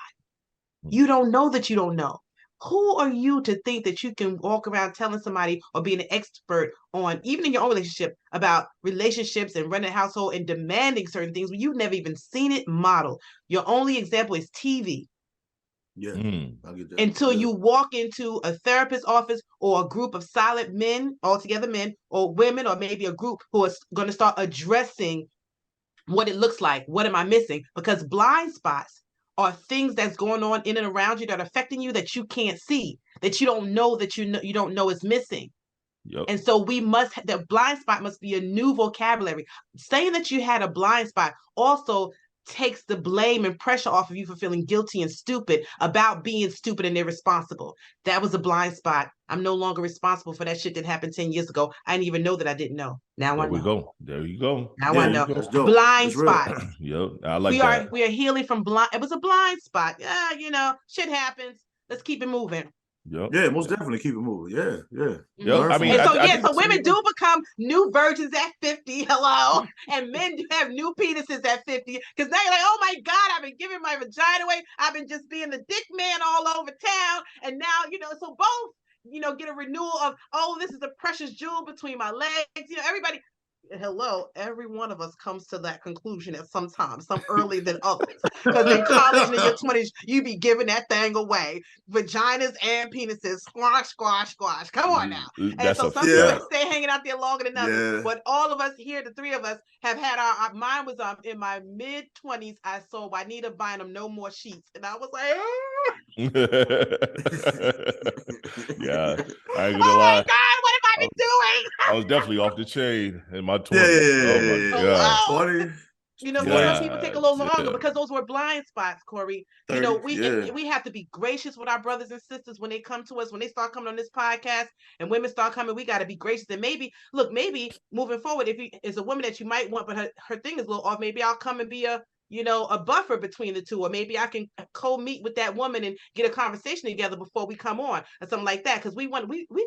You don't know that you don't know. Who are you to think that you can walk around telling somebody or being an expert on, even in your own relationship, about relationships and running a household and demanding certain things when you've never even seen it modeled? Your only example is TV. Yeah, I'll get that. Until you walk into a therapist's office or a group of solid men, altogether men or women, or maybe a group who are going to start addressing what it looks like. What am I missing? Because blind spots are things that's going on in and around you that are affecting you that you can't see, that you don't know, that you don't know is missing. Yep. And so the blind spot must be a new vocabulary. Saying that you had a blind spot also takes the blame and pressure off of you for feeling guilty and stupid about being stupid and irresponsible. That was a blind spot. I'm no longer responsible for that shit that happened 10 years ago. I didn't even know that I didn't know. Now I know. There you go. Now I know. Blind spot. Yep. I like that. We are healing from blind. It was a blind spot. Yeah, shit happens. Let's keep it moving. Yep. Yeah, most definitely keep it moving. Yeah. Yep. I mean, so women do become new virgins at 50. Hello, and men do have new penises at 50 because now you're like, oh my God, I've been giving my vagina away. I've been just being the dick man all over town, and now so both get a renewal of, oh, this is a precious jewel between my legs. Everybody. Hello, every one of us comes to that conclusion at some time, some earlier than others. Because in college and in your 20s, you be giving that thing away. Vaginas and penises, squash, squash, squash. Come on now. And so some people stay hanging out there longer than others. Yeah. But all of us here, the three of us, have had mine was in my mid-20s. I saw Juanita Bynum, No More Sheets. And I was like, yeah, I ain't gonna lie. My God, what have I been doing? I was definitely off the chain in my 20s. Oh my God. Some people take a little longer because those were blind spots, Corey. 30, we have to be gracious with our brothers and sisters when they come to us, when they start coming on this podcast and women start coming, we got to be gracious. And maybe moving forward, if it's a woman that you might want, but her thing is a little off, maybe I'll come and be a buffer between the two, or maybe I can co-meet with that woman and get a conversation together before we come on or something like that. Because we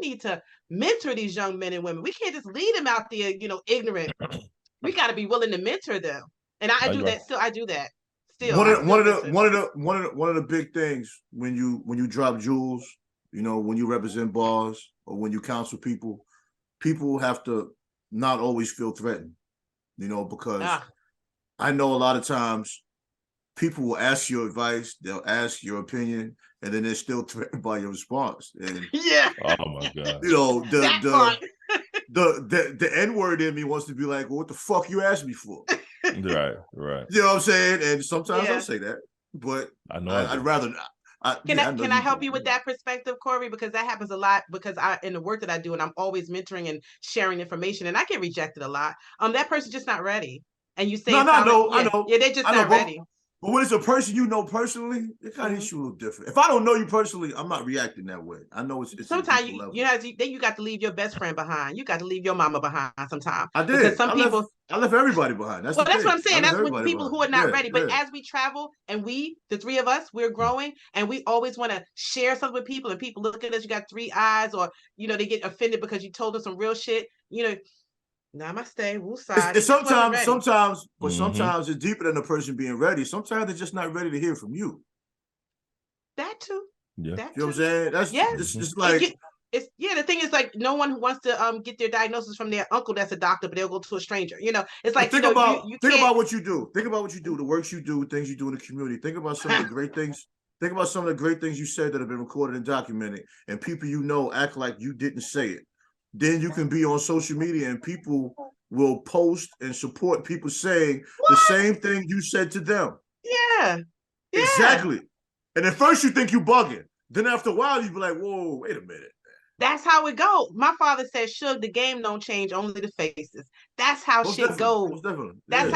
need to mentor these young men and women. We can't just lead them out there, ignorant. We got to be willing to mentor them. And I do that still. I do that still. One of the big things when you drop jewels, when you represent bars or when you counsel people have to not always feel threatened, because I know a lot of times people will ask your advice, they'll ask your opinion, and then they're still threatened by your response. And oh my God. The N-word in me wants to be like, well, what the fuck you asked me for? Right. You know what I'm saying? And sometimes I'll say that, but I'd rather not. Can I help you with that perspective, Corey? Because that happens a lot. Because in the work that I do, and I'm always mentoring and sharing information, and I get rejected a lot. That person's just not ready. And you say, I know. Yeah, they're just not ready. But when it's a person you know personally, it kind of hits you a little different. If I don't know you personally, I'm not reacting that way. I know it's sometimes you got to leave your best friend behind. You got to leave your mama behind sometimes. I did. Because I left everybody behind. That's what I'm saying. That's when people who are not ready. But as we travel and the three of us, we're growing and we always want to share something with people, and people look at us, you got three eyes, or they get offended because you told them some real shit. Namaste, woosah. Sometimes it's deeper than the person being ready. Sometimes they're just not ready to hear from you. That too. Yeah. You know what I'm saying? That's just like the thing is like no one wants to get their diagnosis from their uncle that's a doctor, but they'll go to a stranger. It's like think you about can't. what you do. Think about what you do, the works you do, things you do in the community. Think about some of the great things. Think about some of the great things you said that have been recorded and documented, and people act like you didn't say it. Then you can be on social media and people will post and support people saying the same thing you said to them. Yeah. Exactly. And at first you think you bugging. Then after a while you be like, whoa, wait a minute. That's how it goes. My father said, "Suge, the game don't change, only the faces." That's how shit goes. That's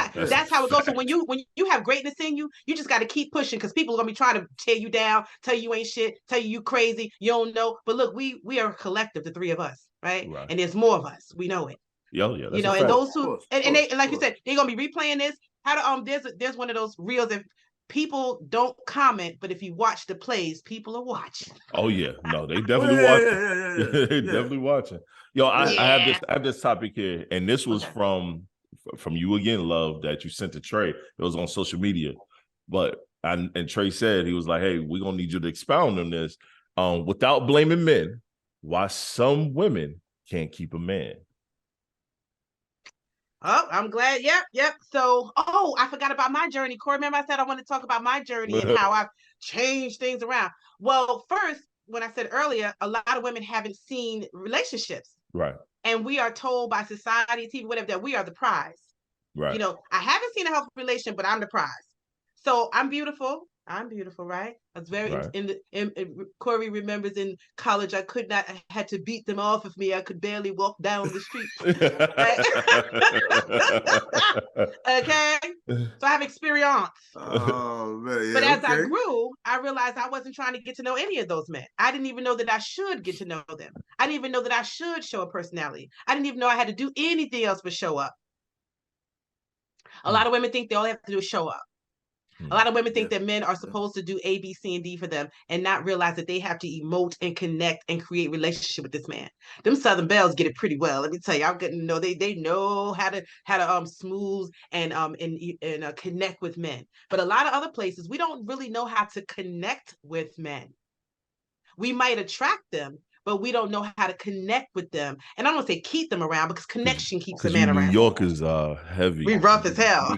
how it goes. So when you have greatness in you, you just got to keep pushing because people are gonna be trying to tear you down, tell you ain't shit, tell you crazy, you don't know. But look, we are a collective, the three of us, right? And there's more of us. We know it. Yeah. And those who and they like you said, they're gonna be replaying this. How to there's one of those reels that people don't comment, but if you watch the plays, people are watching. Oh yeah, no, they definitely watching. They definitely watching. Yo, I have this topic here, and this was from you again, Love, that you sent to Trey. It was on social media, and Trey said, he was like, "Hey, we're gonna need you to expound on this, without blaming men, why some women can't keep a man." Oh, I'm glad. Yep. So, I forgot about my journey. Corey, remember I said I want to talk about my journey and how I've changed things around. Well, first, when I said earlier, a lot of women haven't seen relationships. Right. And we are told by society, TV, whatever, that we are the prize. Right. I haven't seen a healthy relationship, but I'm the prize. So I'm beautiful, right? I was very Corey remembers in college, I had to beat them off of me. I could barely walk down the street. Okay. So I have experience. Oh, man, but as I grew, I realized I wasn't trying to get to know any of those men. I didn't even know that I should get to know them. I didn't even know that I should show a personality. I didn't even know I had to do anything else but show up. A lot of women think they all have to do is show up. A lot of women think that men are supposed to do A, B, C, and D for them and not realize that they have to emote and connect and create relationship with this man. Them Southern Belles get it pretty well. Let me tell you, I'm getting to know they know how to smooth and connect with men. But a lot of other places, we don't really know how to connect with men. We might attract them, but we don't know how to connect with them. And I don't say keep them around because connection keeps the man around. New Yorkers are heavy. We rough as hell.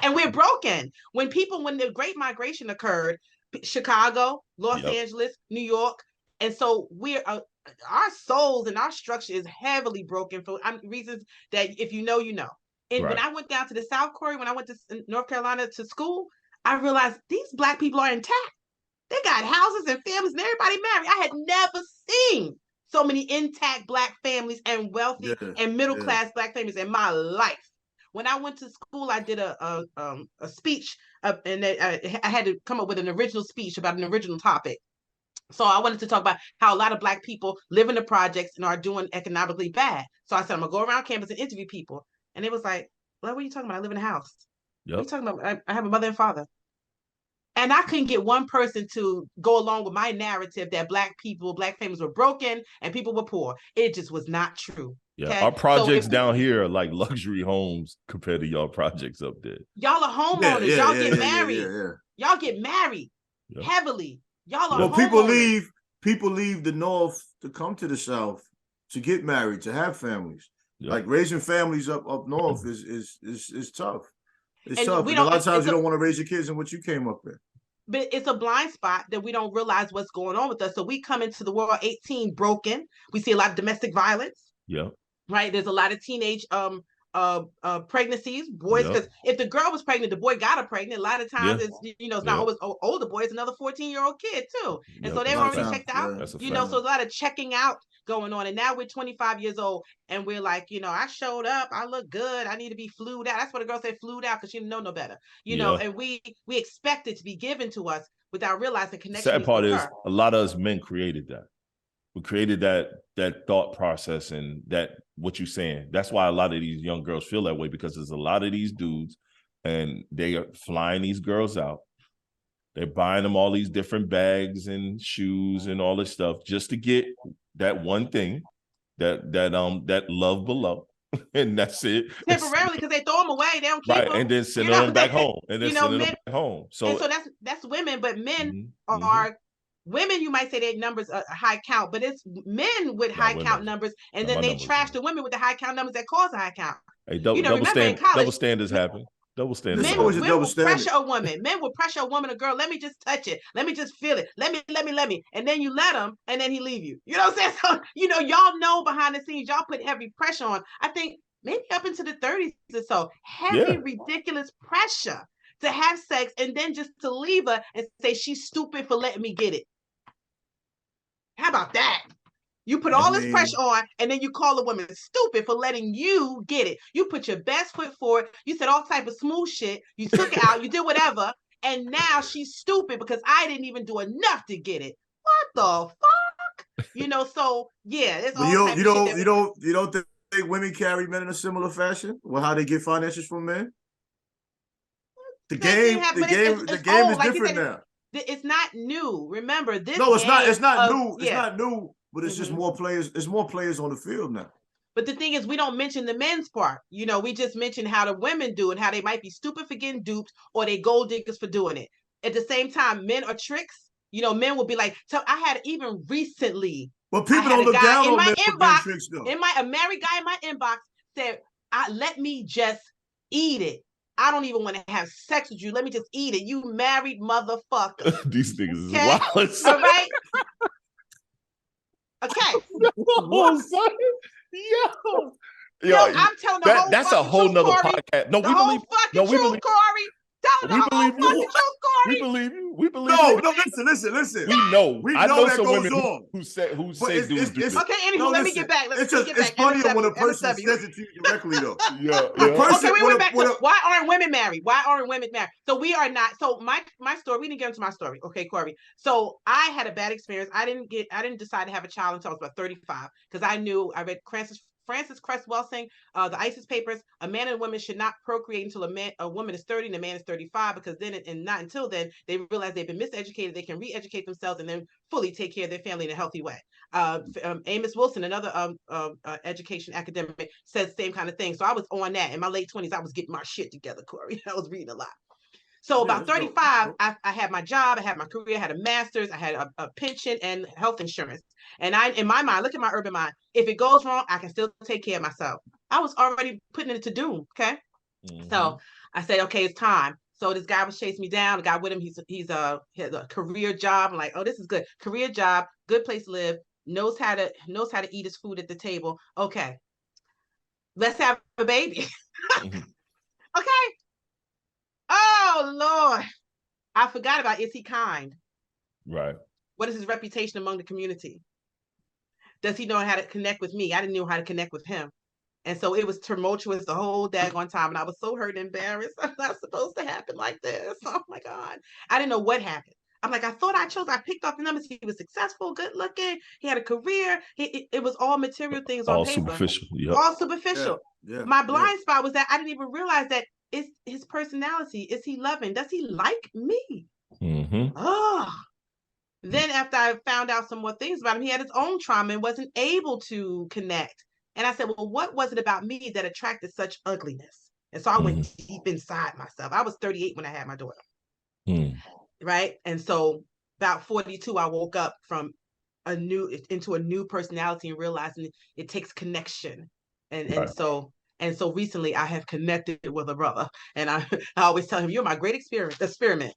And we're broken. When the Great Migration occurred, Chicago, Los Angeles, New York, and so we're our souls and our structure is heavily broken for reasons that if you know, you know. And when I went down to the South Korea, when I went to North Carolina to school, I realized these Black people are intact. They got houses and families and everybody married. I had never seen so many intact Black families and wealthy and middle-class Black families in my life. When I went to school, I did a speech, and I had to come up with an original speech about an original topic. So I wanted to talk about how a lot of Black people live in the projects and are doing economically bad. So I said, I'm going to go around campus and interview people. And it was like, well, what are you talking about? I live in a house. What are you talking about? I have a mother and father. And I couldn't get one person to go along with my narrative that Black families were broken and people were poor. It just was not true. Yeah, okay? Our projects down here are like luxury homes compared to y'all projects up there. Y'all are homeowners. Y'all get married. Y'all get married heavily. Y'all are homeowners. People leave the North to come to the South to get married, to have families. Like raising families up north is tough. It's tough. And a lot of times you don't want to raise your kids in what you came up in. But it's a blind spot that we don't realize what's going on with us. So we come into the world 18 broken. We see a lot of domestic violence. Yeah. Right. There's a lot of teenage pregnancies, boys, because if the girl was pregnant, the boy got her pregnant. A lot of times it's not always older boy, it's another 14-year-old kid too. And so they've already checked out. So a lot of checking out going on. And now we're 25 years old and we're like, I showed up, I look good, I need to be flued out. That's what a girl said, flued out, because she didn't know no better. And we expect it to be given to us without realizing connection. Sad part is a lot of us men created that. We created that thought process and that what you're saying. That's why a lot of these young girls feel that way, because there's a lot of these dudes and they are flying these girls out. They're buying them all these different bags and shoes and all this stuff just to get that one thing, that love below. And that's it. Temporarily, because they throw them away, they don't keep them. And then send them back home. And then send them back home. So that's women, but men are Women, you might say their numbers are a high count, but it's men with high count numbers, and then they trash the women with the high count numbers that cause a high count. Hey, remember in college, double standards happen. Double standards. Men will pressure a woman. Men will pressure a woman, a girl. Let me just touch it. Let me just feel it. Let me. And then you let him, and then he leave you. You know what I'm saying? So, y'all know behind the scenes, y'all put heavy pressure on. I think maybe up into the 30s or so, heavy, ridiculous pressure to have sex, and then just to leave her and say she's stupid for letting me get it. How about that? You put all this pressure on, and then you call a woman stupid for letting you get it. You put your best foot forward. You said all type of smooth shit. You took it out. You did whatever, and now she's stupid because I didn't even do enough to get it. What the fuck? So yeah, it's all. You don't think women carry men in a similar fashion? Well, how they get finances from men? The game is different now. It's not new. Remember this. No, it's not. It's not new. It's not new. But it's just more players. There's more players on the field now. But the thing is, we don't mention the men's part. We just mention how the women do it, how they might be stupid for getting duped, or they gold diggers for doing it. At the same time, men are tricks. Men will be like, I had even recently. But people don't look down on men for being tricks, though. A married guy in my inbox said, let me just eat it. I don't even want to have sex with you. Let me just eat it. You married motherfucker. These niggas is wild. All right? Okay. Yo, I'm telling the whole that's a whole nother podcast. No, we believe. No, we believe. Corey. We believe you. We believe you. We believe no, you. No, listen. We know. I know that some goes women on. who say dudes do this. Okay, anywho, let me get back. It's funnier when a person says it to you directly, though. Yeah. Okay, we went back to why aren't women married? Why aren't women married? So we are not. So my story. We didn't get into my story. Okay, Corey. So I had a bad experience. I didn't decide to have a child until I was about 35 because I read Francis Cress Welsing, the ISIS papers. A man and a woman should not procreate until a woman is 30 and a man is 35, because then and not until then they realize they've been miseducated. They can re-educate themselves and then fully take care of their family in a healthy way. Amos Wilson, another education academic, says the same kind of thing. So I was on that in my late 20s. I was getting my shit together, Corey. I was reading a lot. So about 35, I had my job, I had my career, I had a master's, I had a pension and health insurance. And in my mind, look at my urban mind, if it goes wrong, I can still take care of myself. I was already putting it to doom, okay? Mm-hmm. So I said, okay, it's time. So this guy was chasing me down. The guy with him, he has a career job. I'm like, oh, this is good. Career job, good place to live, knows how to eat his food at the table. Okay, let's have a baby. Mm-hmm. Okay. Oh, Lord. I forgot about, is he kind? Right. What is his reputation among the community? Does he know how to connect with me? I didn't know how to connect with him. And so it was tumultuous the whole daggone time. And I was so hurt and embarrassed. I'm not supposed to happen like this. Oh, my God. I didn't know what happened. I'm like, I thought I picked off the numbers. He was successful, good looking. He had a career. It was all material things on paper. Superficial. Yep. All superficial. Yeah. My blind spot was that I didn't even realize that it's his personality. Is he loving? Does he like me? Mm-hmm. Oh. Then after I found out some more things about him, he had his own trauma and wasn't able to connect. And I said, well, what was it about me that attracted such ugliness? And so I went deep inside myself. I was 38 when I had my daughter. Right. And so about 42, I woke up from into a new personality and realizing it takes connection. And so recently I have connected with a brother, and I always tell him, you're my great experiment,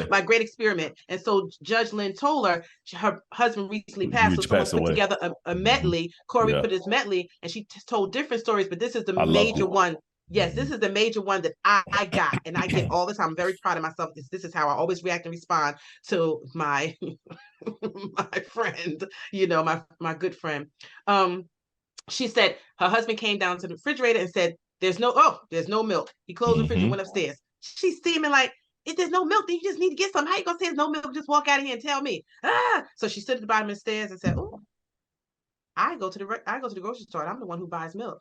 my great experiment. And so Judge Lynn Toller, her husband recently passed, so someone put together a medley. Corey put his medley, and she told different stories, but this is the major one. Yes, this is the major one that I got, and I get all the time. I'm very proud of myself. This is how I always react and respond to my my friend, my good friend. She said her husband came down to the refrigerator and said, there's no milk. He closed the fridge and went upstairs. She's steaming like, if there's no milk, then you just need to get some. How you gonna say there's no milk? Just walk out of here and tell me. So she stood at the bottom of the stairs and said, oh, I go to the grocery store. And I'm the one who buys milk.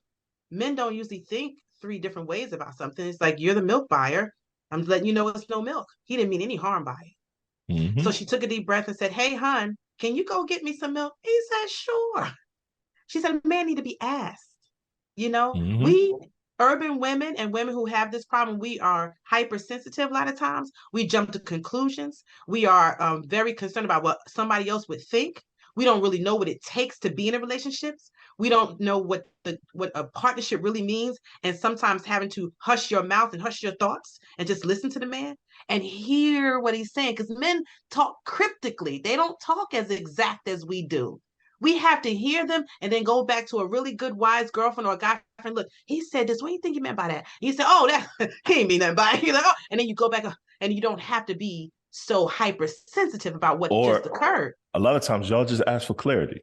Men don't usually think 3 different ways about something. It's like, you're the milk buyer. I'm letting you know it's no milk. He didn't mean any harm by it. Mm-hmm. So she took a deep breath and said, hey, hon, can you go get me some milk? He said, sure. She said, man need to be asked. We urban women and women who have this problem, we are hypersensitive a lot of times. We jump to conclusions. We are very concerned about what somebody else would think. We don't really know what it takes to be in a relationship. We don't know what a partnership really means. And sometimes having to hush your mouth and hush your thoughts and just listen to the man and hear what he's saying. Because men talk cryptically. They don't talk as exact as we do. We have to hear them and then go back to a really good, wise girlfriend or a guy friend. Look, he said this. What do you think he meant by that? You say, oh, that he ain't mean nothing by it. You're like, oh. And then you go back and you don't have to be so hypersensitive about what just occurred. A lot of times y'all just ask for clarity.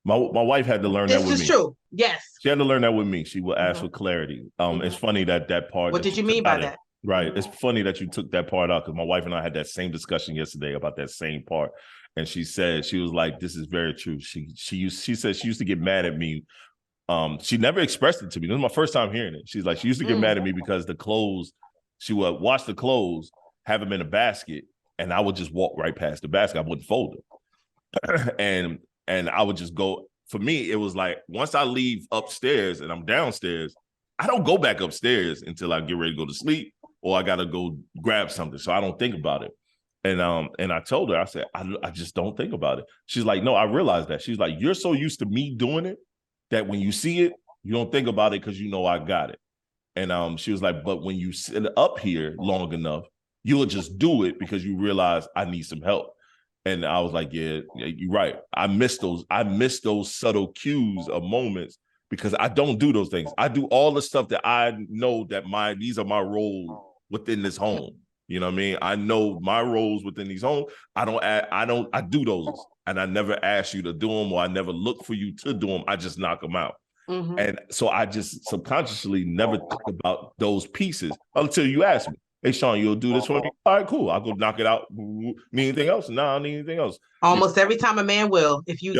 My wife had to learn that with me. This is true. Yes. She had to learn that with me. She will ask for clarity. It's funny that part. What did you mean by that? Right. It's funny that you took that part out because my wife and I had that same discussion yesterday about that same part. And she said, she was like, this is very true. She said she used to get mad at me. She never expressed it to me. This was my first time hearing it. She's like, she used to get mad at me because the clothes, she would wash the clothes, have them in a basket, and I would just walk right past the basket. I wouldn't fold them. And I would just go. For me, it was like, once I leave upstairs and I'm downstairs, I don't go back upstairs until I get ready to go to sleep or I got to go grab something. So I don't think about it. And I told her, I said, I just don't think about it. She's like, no, I realized that. She's like, you're so used to me doing it that when you see it, you don't think about it because you know I got it. And she was like, but when you sit up here long enough, you'll just do it because you realize I need some help. And I was like, yeah, you're right. I miss those subtle cues of moments because I don't do those things. I do all the stuff that I know that these are my roles within this home. You know what I mean? I know my roles within these homes. I do those, and I never ask you to do them, or I never look for you to do them. I just knock them out. Mm-hmm. And so I just subconsciously never think about those pieces until you ask me. Hey, Sean, you'll do this for me? All right, cool. I'll go knock it out. Need anything else? No, I don't need anything else. Almost every time a man will, if you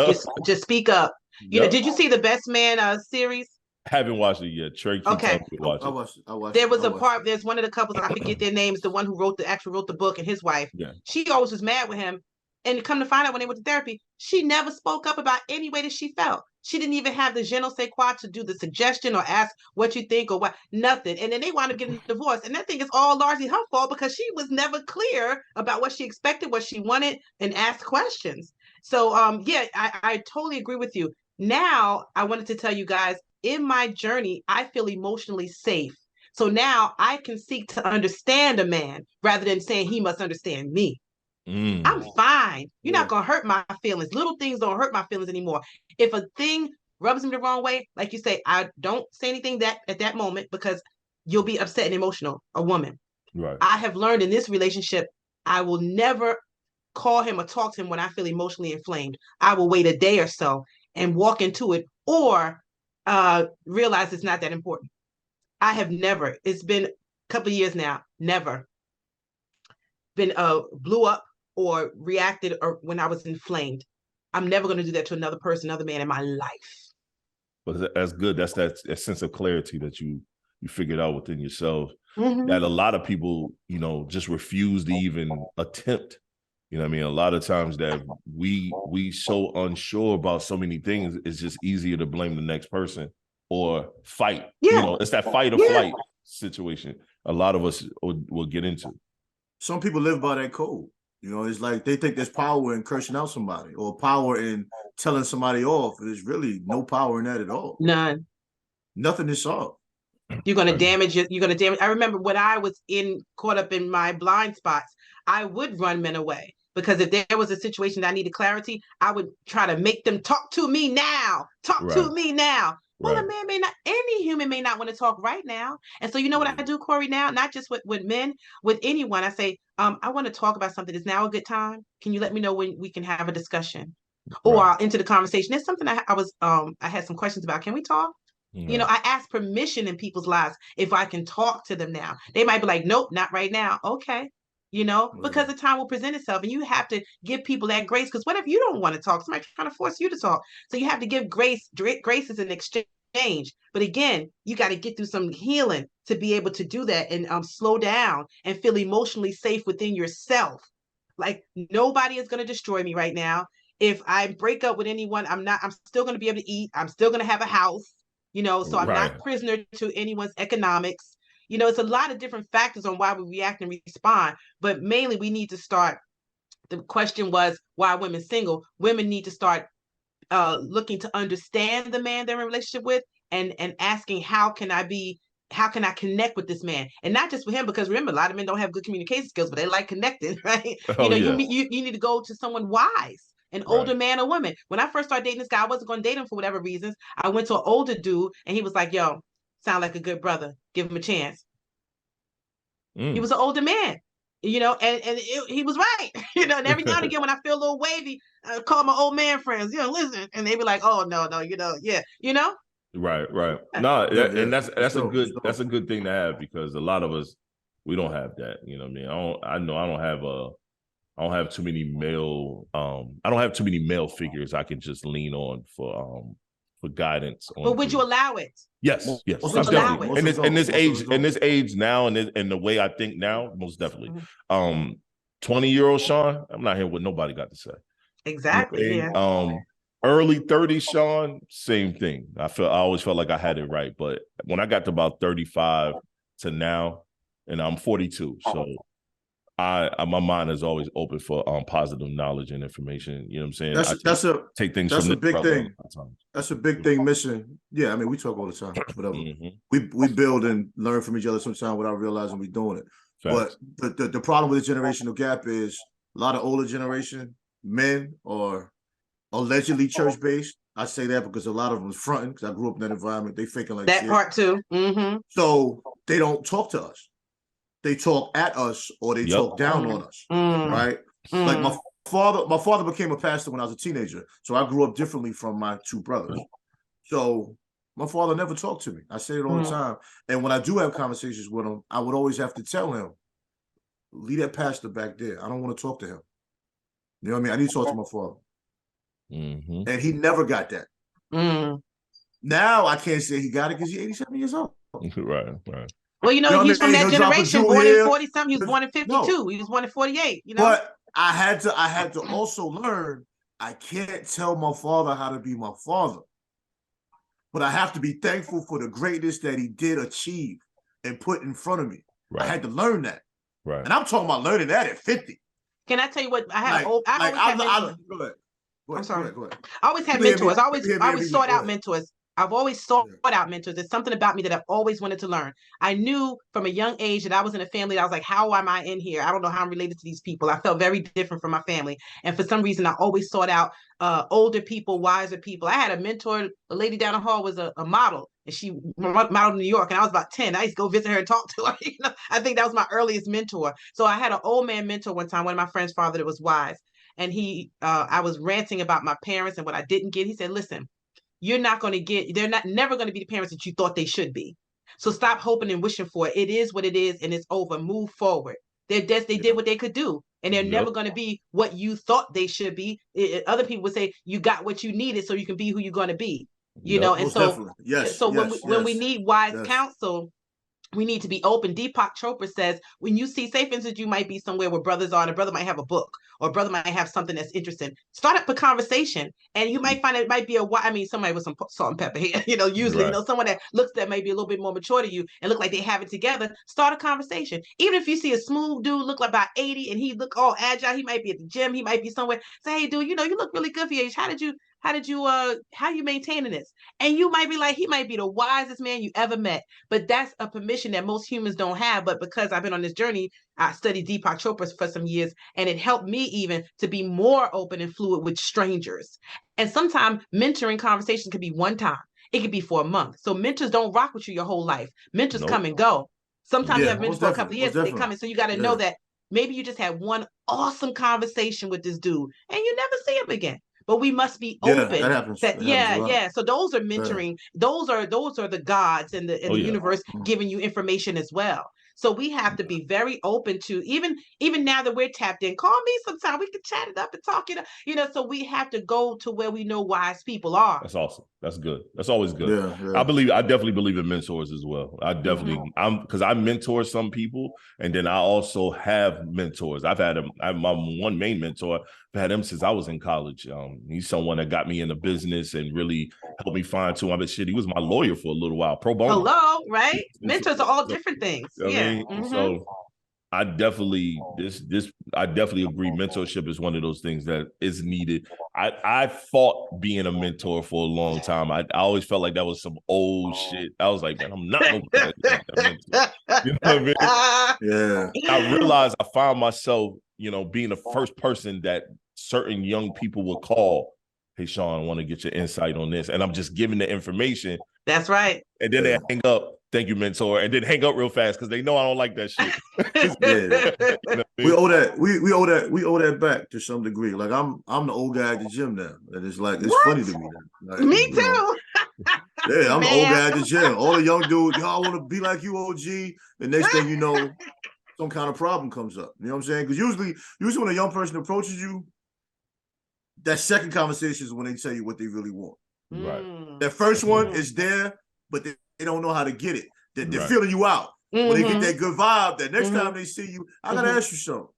just speak up. You know, did you see the Best Man series? Haven't watched it yet. Trey keeps I watched There was a part, there's one of the couples, I forget their names, the one who wrote the book, and his wife. Yeah. She always was mad with him. And come to find out when they went to therapy, she never spoke up about any way that she felt. She didn't even have the je ne sais quoi to do the suggestion or ask what you think or what, nothing. And then they wound up getting divorced. And that thing is all largely her fault because she was never clear about what she expected, what she wanted, and asked questions. So, I totally agree with you. Now, I wanted to tell you guys, in my journey, I feel emotionally safe. So now I can seek to understand a man rather than saying he must understand me. I'm fine. You're not going to hurt my feelings. Little things don't hurt my feelings anymore. If a thing rubs me the wrong way, like you say, I don't say anything that at that moment because you'll be upset and emotional, a woman. Right. I have learned in this relationship, I will never call him or talk to him when I feel emotionally inflamed. I will wait a day or so and walk into it or realize it's not that important. I have never, it's been a couple of years now, never been blew up or reacted or when I was inflamed. I'm never going to do that to another person, another man in my life. But that's good. That's that sense of clarity that you figured out within yourself. Mm-hmm. That a lot of people, just refuse to even attempt. You know what I mean? A lot of times that we so unsure about so many things, it's just easier to blame the next person or fight. Yeah. It's that fight or flight situation a lot of us will get into. Some people live by that code. It's like they think there's power in cursing out somebody or power in telling somebody off. There's really no power in that at all. None. Nothing is solved. You're going to damage it. You're going to damage. I remember when I was caught up in my blind spots, I would run men away because if there was a situation that I needed clarity, I would try to make them talk to me now. Talk to me now. Well, a man any human may not want to talk right now. And so you know what I do, Corey, now? Not just with men, with anyone. I say, I want to talk about something. Is now a good time? Can you let me know when we can have a discussion? Or I'll enter the conversation. There's something I had some questions about. Can we talk? Yeah. I ask permission in people's lives if I can talk to them now. They might be like, nope, not right now. Okay. Because the time will present itself and you have to give people that grace. Because what if you don't want to talk? Somebody's trying to force you to talk. So you have to give grace. Grace is an exchange. But again, you got to get through some healing to be able to do that and slow down and feel emotionally safe within yourself. Like nobody is going to destroy me right now. If I break up with anyone, I'm still going to be able to eat. I'm still going to have a house. So I'm Right. not prisoner to anyone's economics. It's a lot of different factors on why we react and respond, but mainly we need to start. The question was, why are women single? Women need to start looking to understand the man they're in a relationship with, and asking, how can I connect with this man, and not just with him, because remember, a lot of men don't have good communication skills, but they like connecting, right? Oh You yeah. need to go to someone wise, an older Right. man or woman. When I first started dating this guy, I wasn't going to date him for whatever reasons. I went to an older dude, and he was like, "Yo, sound like a good brother. Give him a chance." He Mm. was an older man, he was right. And every now and again, when I feel a little wavy, I call my old man friends, listen, and they be like, "Oh no, no, yeah, Right, right. Uh, No, Yeah, and yeah. that's a So, good so thing to have, because a lot of us, we don't have that. You know what I mean? I don't have too many male I don't have too many male figures I can just lean on for guidance but on would you things. allow it? Yes, yes. most Would of I'm you us allow don't. definitely it? Most of us don't. Most of us in don't. this age now, and the way I think now, most definitely. Mhm. 20-year-old Sean, I'm not hearing what nobody got to say. Exactly. Okay. Yeah. Early 30s, Sean, same thing. I always felt like I had it right. But when I got to about 35 to now, and I'm 42, so my mind is always open for positive knowledge and information. You know what I'm saying? Take things That's from a this big brother. thing. That's a big thing missing. Yeah, I mean, we talk all the time. Whatever. Mm-hmm. We build and learn from each other sometimes without realizing we're doing it. Facts. But the problem with the generational gap is a lot of older generation men are allegedly church based. I say that because a lot of them is fronting, because I grew up in that environment. They faking like That shit. part too. Mm-hmm. So they don't talk to us. They talk at us, or they talk down on us. Right? Like my father became a pastor when I was a teenager. So I grew up differently from my two brothers. So my father never talked to me. I say it all the time. And when I do have conversations with him, I would always have to tell him, leave that pastor back there. I don't want to talk to him. You know what I mean? I need to talk to my father. Mm-hmm. And he never got that. Now I can't say he got it because he's 87 years old. Right. Well, he's from that generation, born in 40-something. He was born in 52. No. He was born in 48. But I had to also learn, I can't tell my father how to be my father. But I have to be thankful for the greatness that he did achieve and put in front of me. Right. I had to learn that. Right. And I'm talking about learning that at 50. Can I tell you what? I have go ahead. I'm sorry. Go ahead. I always had mentors. I always sought out mentors. I've always sought out mentors. There's something about me that I've always wanted to learn. I knew from a young age that I was in a family that I was like, how am I in here? I don't know how I'm related to these people. I felt very different from my family. And for some reason, I always sought out older people, wiser people. I had a mentor. The lady down the hall was a model, and she modeled in New York. And I was about 10. I used to go visit her and talk to her. I think that was my earliest mentor. So I had an old man mentor one time, one of my friend's father that was wise. And I was ranting about my parents and what I didn't get. He said, listen, they're never going to be the parents that you thought they should be. So stop hoping and wishing for it. It is what it is, and it's over. Move forward. They did what they could do, and they're never going to be what you thought they should be. Other people would say you got what you needed, so you can be who you're going to be. And so, when we need wise counsel, we need to be open. Deepak Chopra says, when you see, say for instance, you might be somewhere where brothers are, and a brother might have a book, or a brother might have something that's interesting. Start up a conversation, and you might find it might be somebody with some salt and pepper here, usually, someone that looks that may be a little bit more mature to you and look like they have it together. Start a conversation. Even if you see a smooth dude look like about 80 and he look all agile, he might be at the gym, he might be somewhere. Say, hey dude, you look really good for your age. How you maintaining this? And you might be like, he might be the wisest man you ever met. But that's a permission that most humans don't have. But because I've been on this journey, I studied Deepak Chopra for some years, and it helped me even to be more open and fluid with strangers. And sometimes mentoring conversations could be one time. It could be for a month. So mentors don't rock with you your whole life. Mentors come and go. Sometimes you have mentors for a couple of years, but they come in. So you got to know that maybe you just had one awesome conversation with this dude and you never see him again. But we must be open. That happens. So those are mentoring. Those are the gods and the universe giving you information as well. So we have to be very open to, even now that we're tapped in, call me sometime. We can chat it up and talk it up. So we have to go to where we know wise people are. That's awesome. That's good. That's always good. Yeah. I definitely believe in mentors as well. I definitely, because I mentor some people, and then I also have mentors. I have my one main mentor. I've had him since I was in college. He's someone that got me into business and really helped me fine tune. I mean, shit, he was my lawyer for a little while, pro bono. Hello, right? Mentors are all different things. Yeah. So I definitely agree. Mentorship is one of those things that is needed. I fought being a mentor for a long time. I always felt like that was some old shit. I was like, man, I'm not no mentor. You know what I mean? Yeah. I realized I found myself, being the first person that certain young people would call. Hey, Sean, I want to get your insight on this. And I'm just giving the information. That's right. And then they hang up. Thank you, mentor. And then hang up real fast because they know I don't like that shit. We owe that. We owe that back to some degree. Like I'm the old guy at the gym now. And it's like, it's funny to me. Like, me too. Yeah, I'm the old guy at the gym. All the young dudes, y'all want to be like you, OG. The next thing you know, some kind of problem comes up. You know what I'm saying? Because usually when a young person approaches you, that second conversation is when they tell you what they really want. Right. That first one is there, but they don't know how to get it. They're feeling you out. When they get that good vibe, that next time they see you, I gotta ask you something.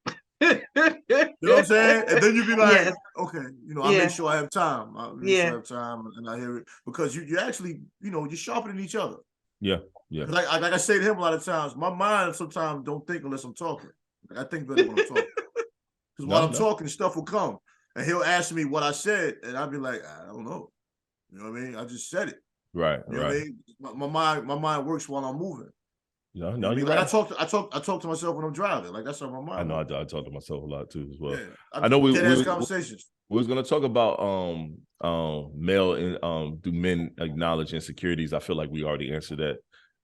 You know what I'm saying? And then you be like, okay, I make sure I have time. I make sure I have time, and I hear it because you actually, you're sharpening each other. Yeah. Like I say to him a lot of times, my mind sometimes don't think unless I'm talking. Like, I think better when I'm talking. Because while I'm talking, stuff will come. And he'll ask me what I said, and I'll be like, I don't know. You know what I mean? I just said it. Right. You know what I mean? My mind works while I'm moving. No, you're right. I talk to myself when I'm driving. Like that's how my mind. I know. I talk to myself a lot too as well. Yeah, I know we conversations. We was gonna talk about male and do men acknowledge insecurities. I feel like we already answered that.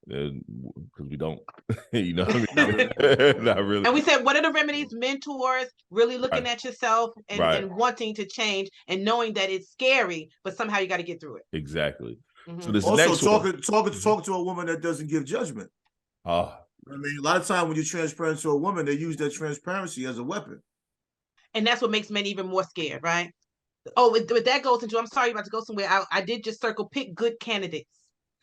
Because we don't, what I mean? Not really. And we said, what are the remedies? Mentors, really looking at yourself and wanting to change and knowing that it's scary, but somehow you got to get through it. Exactly. So this also next talking to a woman that doesn't give judgment. I mean, a lot of time when you're transparent to a woman, they use that transparency as a weapon. And that's what makes men even more scared, right? Oh, with that goes into, I'm sorry, about to go somewhere. I did just pick good candidates.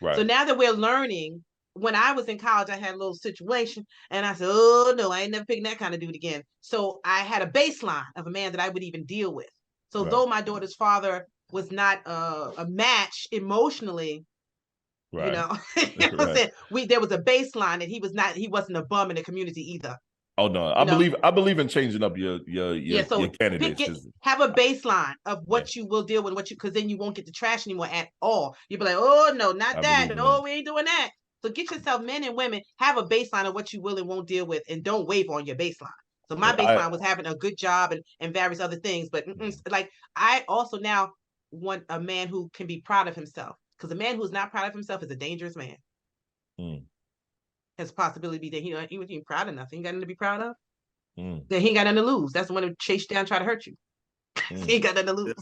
Right. So now that we're learning, when I was in college, I had a little situation and I said, oh no, I ain't never picking that kind of dude again. So I had a baseline of a man that I would even deal with. So though my daughter's father was not a match emotionally, right. there was a baseline that he wasn't a bum in the community either. Oh no, I believe in changing up your candidates. Have a baseline of what you will deal with, because then you won't get the trash anymore at all. You'll be like, oh no, not that. No, we ain't doing that. So get yourself, men and women, have a baseline of what you will and won't deal with, and don't waver on your baseline. So my baseline was having a good job and various other things, but like I also now want a man who can be proud of himself, because a man who's not proud of himself is a dangerous man. Has possibility that he wasn't even proud of nothing. He got nothing to be proud of. Then he ain't got nothing to lose. That's the one who chase you down, try to hurt you. He ain't got nothing to lose.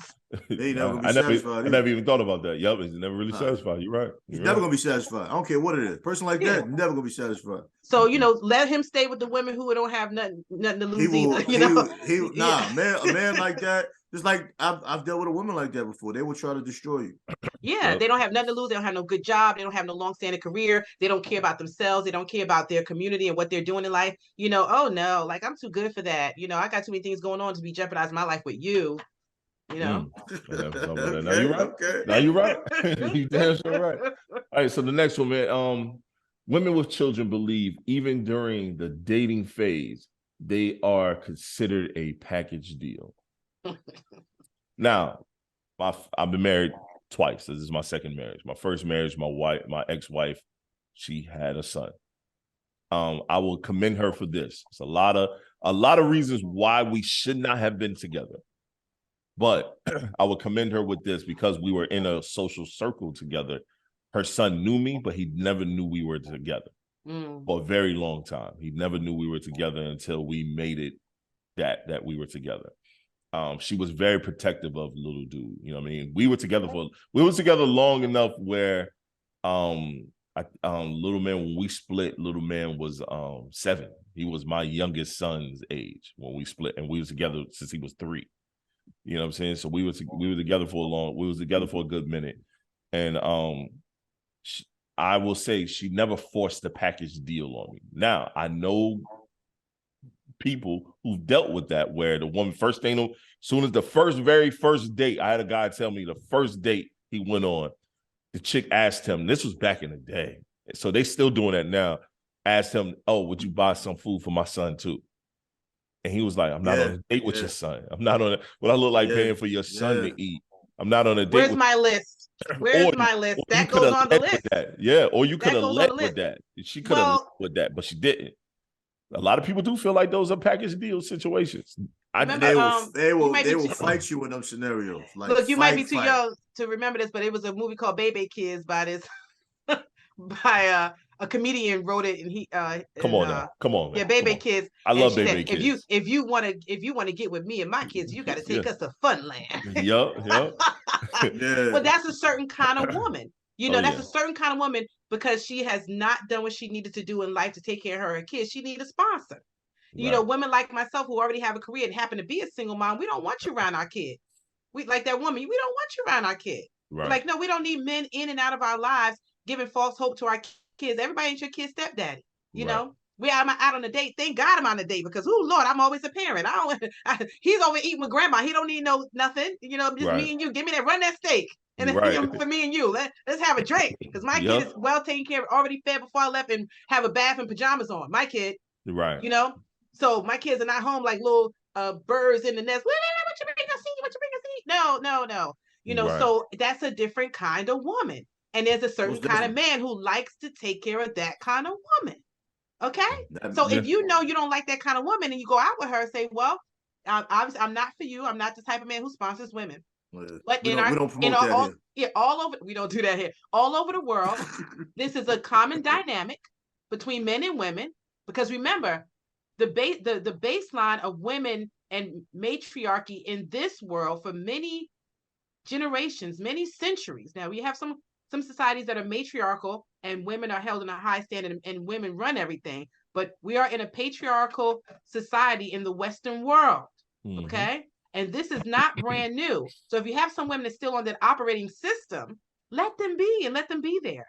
He never gonna be satisfied. I never even thought about that. Yup, he's never really satisfied. You're right. He's never gonna be satisfied. I don't care what it is. A person like that, never gonna be satisfied. So let him stay with the women who don't have nothing to lose either. A man like that. Just like I've dealt with a woman like that before. They will try to destroy you. Yeah, they don't have nothing to lose. They don't have no good job. They don't have no long-standing career. They don't care about themselves. They don't care about their community and what they're doing in life. Oh no, like I'm too good for that. I got too many things going on to be jeopardizing my life with you. Now you're right. Okay. Now you're right. You damn sure right. All right. So the next one, man. Women with children believe even during the dating phase, they are considered a package deal. Now, I've been married twice. This is my second marriage. My first marriage, my ex-wife, she had a son. I will commend her for this. It's a lot of reasons why we should not have been together. But I would commend her with this because we were in a social circle together. Her son knew me, but he never knew we were together for a very long time. He never knew we were together until we made it that we were together. She was very protective of little dude. You know what I mean? We were together long enough where I Little man, when we split, little man was 7. He was my youngest son's age when we split, and we was together since he was 3. You know what I'm saying? So we were together for a good minute, and I will say she never forced the package deal on me. Now I know people who've dealt with that, where the woman soon as the very first date, I had a guy tell me the first date he went on, the chick asked him, this was back in the day, so they still doing that now, asked him, oh, would you buy some food for my son too? And he was like, I'm not on a date with your son. I'm not on what I look like paying for your son to eat. I'm not on a date. Where's my list? Where's my list? That goes on the list. Yeah, or you could have led with that. She could have led with that, but she didn't. A lot of people do feel like those are package deal situations. They will fight you in those scenarios. Like, look, you might be too young to remember this, but it was a movie called Baby Kids by a comedian wrote it, and he come on, man. Yeah, Baby Kids. I love Baby Kids. If you want to get with me and my kids, you got to take us to Funland. Yup. Yeah. But that's a certain kind of woman. That's a certain kind of woman, because she has not done what she needed to do in life to take care of her kids. She needs a sponsor. Right. Women like myself who already have a career and happen to be a single mom, we don't want you around our kid. We like that woman. We don't want you around our kid. Right. Like, no, we don't need men in and out of our lives giving false hope to our kids. Everybody ain't your kid's stepdaddy. You know, I'm out on a date. Thank God I'm on a date, because, oh Lord, I'm always a parent. He's over eating with grandma. He don't need nothing. Just me and you. Give me that, run that steak. And for me and you, let's have a drink, because my kid is well taken care of, already fed before I left, and have a bath and pajamas on. My kid, right? So my kids are not home like little birds in the nest. What you bring us eat? What you bring us eat? No. So that's a different kind of woman, and there's a certain kind of man who likes to take care of that kind of woman. Okay, so if you know you don't like that kind of woman, and you go out with her, say, well, obviously I'm not for you. I'm not the type of man who sponsors women. But we don't all over, we don't do that here. All over the world, this is a common dynamic between men and women, because remember, the baseline of women and matriarchy in this world for many generations, many centuries. Now we have some societies that are matriarchal and women are held in a high standard, and women run everything. But we are in a patriarchal society in the Western world. Mm-hmm. Okay. And this is not brand new. So if you have some women that's still on that operating system, let them be, and let them be there,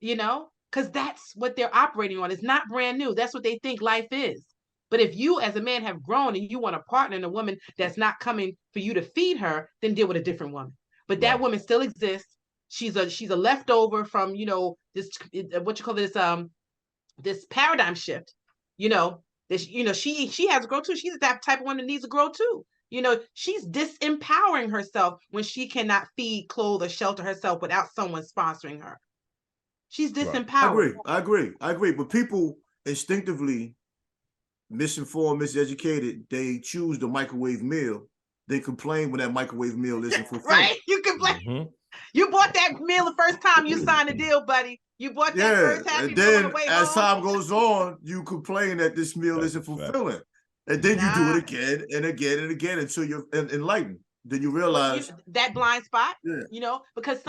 because that's what they're operating on. It's not brand new. That's what they think life is. But if you as a man have grown and you want a partner in a woman that's not coming for you to feed her, then deal with a different woman. But that woman still exists. She's a leftover from, this, what you call this paradigm shift, she has to grow too. She's that type of woman that needs to grow too. She's disempowering herself when she cannot feed, clothe, or shelter herself without someone sponsoring her. She's disempowered. I agree. But people instinctively, misinformed, miseducated, they choose the microwave meal. They complain when that microwave meal isn't fulfilled. Right? You complain. Mm-hmm. You bought that meal the first time you signed the deal, buddy. You bought that first happy and then as time goes on, you complain that this meal isn't fulfilling. And then you do it again and again and again until you're enlightened. Then you realize that blind spot, because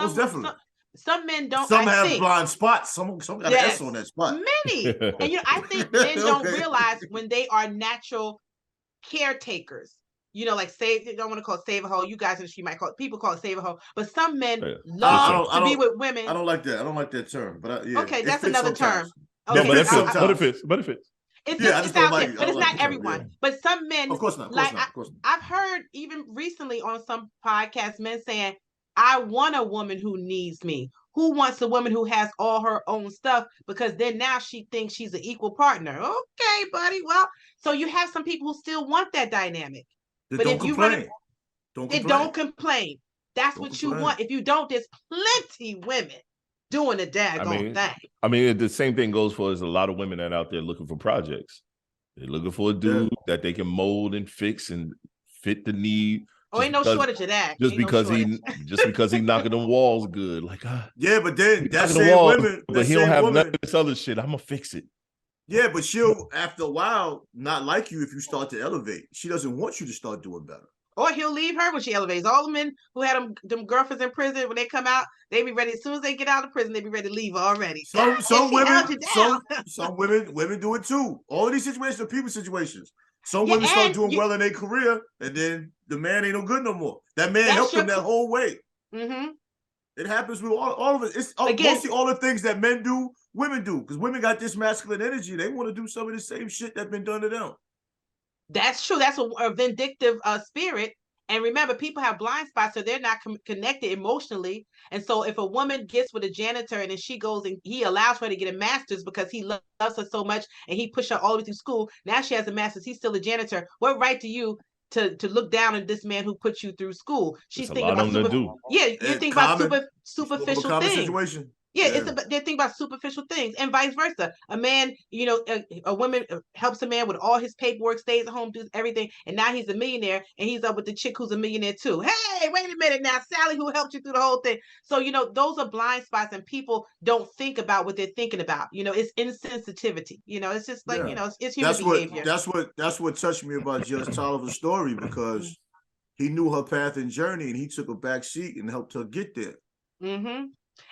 some men don't. Some have blind spots. Some got an S on that spot. Many. And I think men don't realize when they are natural caretakers. Like you don't want to call it save a hoe. You guys in the street might call it, people call it save a hoe. But some men love to be with women. I don't like that. I don't like that term. But okay, that's another term. Okay. No, but if it's it's out there, but it's not everyone. Yeah. But some men, of course not. I've heard even recently on some podcasts, men saying, "I want a woman who needs me. Who wants a woman who has all her own stuff? Because then now she thinks she's an equal partner." Okay, buddy. Well, so you have some people who still want that dynamic. But if you don't complain. That's what you want. If you don't, there's plenty women doing the daggone thing. I mean, the same thing goes for, there's a lot of women that are out there looking for projects. They're looking for a dude that they can mold and fix and fit the need. Oh, ain't no shortage of that. Just because he knocking them walls good. Like, but then that's same women. But he don't have none of this other shit. I'm gonna fix it. Yeah, but she'll after a while not like you if you start to elevate. She doesn't want you to start doing better. Or he'll leave her when she elevates. All the men who had them girlfriends in prison, when they come out, they be ready. As soon as they get out of prison, they be ready to leave already. Some women, some women do it too. All of these situations are people situations. Some Yeah, women start doing well in their career, and then the man ain't no good no more. That man helped them that whole way. Mm-hmm. It happens with all of it. It's mostly all the things that men do, women do. Because women got this masculine energy. They want to do some of the same shit that's been done to them. That's true. That's a vindictive spirit. And remember, people have blind spots, so they're not connected emotionally. And so if a woman gets with a janitor and then she goes and he allows her to get a master's because he loves her so much and he pushed her all the way through school, now she has a master's, he's still a janitor. What right do you to look down on this man who put you through school? She's thinking about you're thinking about superficial things. Situation. Yeah, they're thinking about superficial things, and vice versa. A man, a woman helps a man with all his paperwork, stays at home, does everything, and now he's a millionaire, and he's up with the chick who's a millionaire too. Hey, wait a minute now, Sally, who helped you through the whole thing. So those are blind spots, and people don't think about what they're thinking about. It's insensitivity. It's just like it's human behavior. That's what touched me about Judge Tolliver's story, because he knew her path and journey, and he took a back seat and helped her get there. Mm-hmm.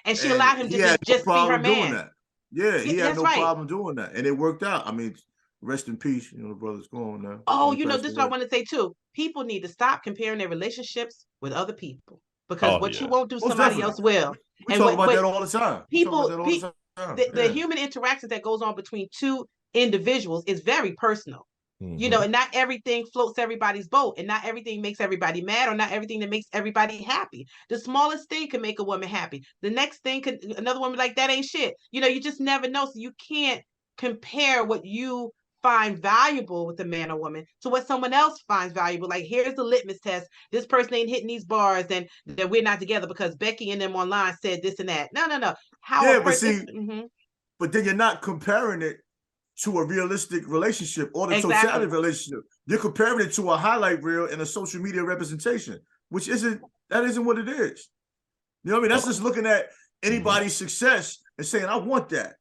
And she allowed him to just be her man. Yeah, he had no problem doing that. And it worked out. I mean, rest in peace. The brother's gone now. Oh, this is what I want to say too. People need to stop comparing their relationships with other people. Because you won't do, somebody else will. We talk about that all the time. The human interactions that goes on between two individuals is very personal. Mm-hmm. And not everything floats everybody's boat, and not everything makes everybody mad, or not everything that makes everybody happy. The smallest thing can make a woman happy. The next thing another woman like that ain't shit. You just never know. So you can't compare what you find valuable with a man or woman to what someone else finds valuable. Like, here's the litmus test. This person ain't hitting these bars, and that we're not together because Becky and them online said this and that. No. But then you're not comparing it to a realistic relationship or the totality of relationship. You're comparing it to a highlight reel and a social media representation, which isn't what it is. You know what I mean? That's just looking at anybody's success and saying, I want that.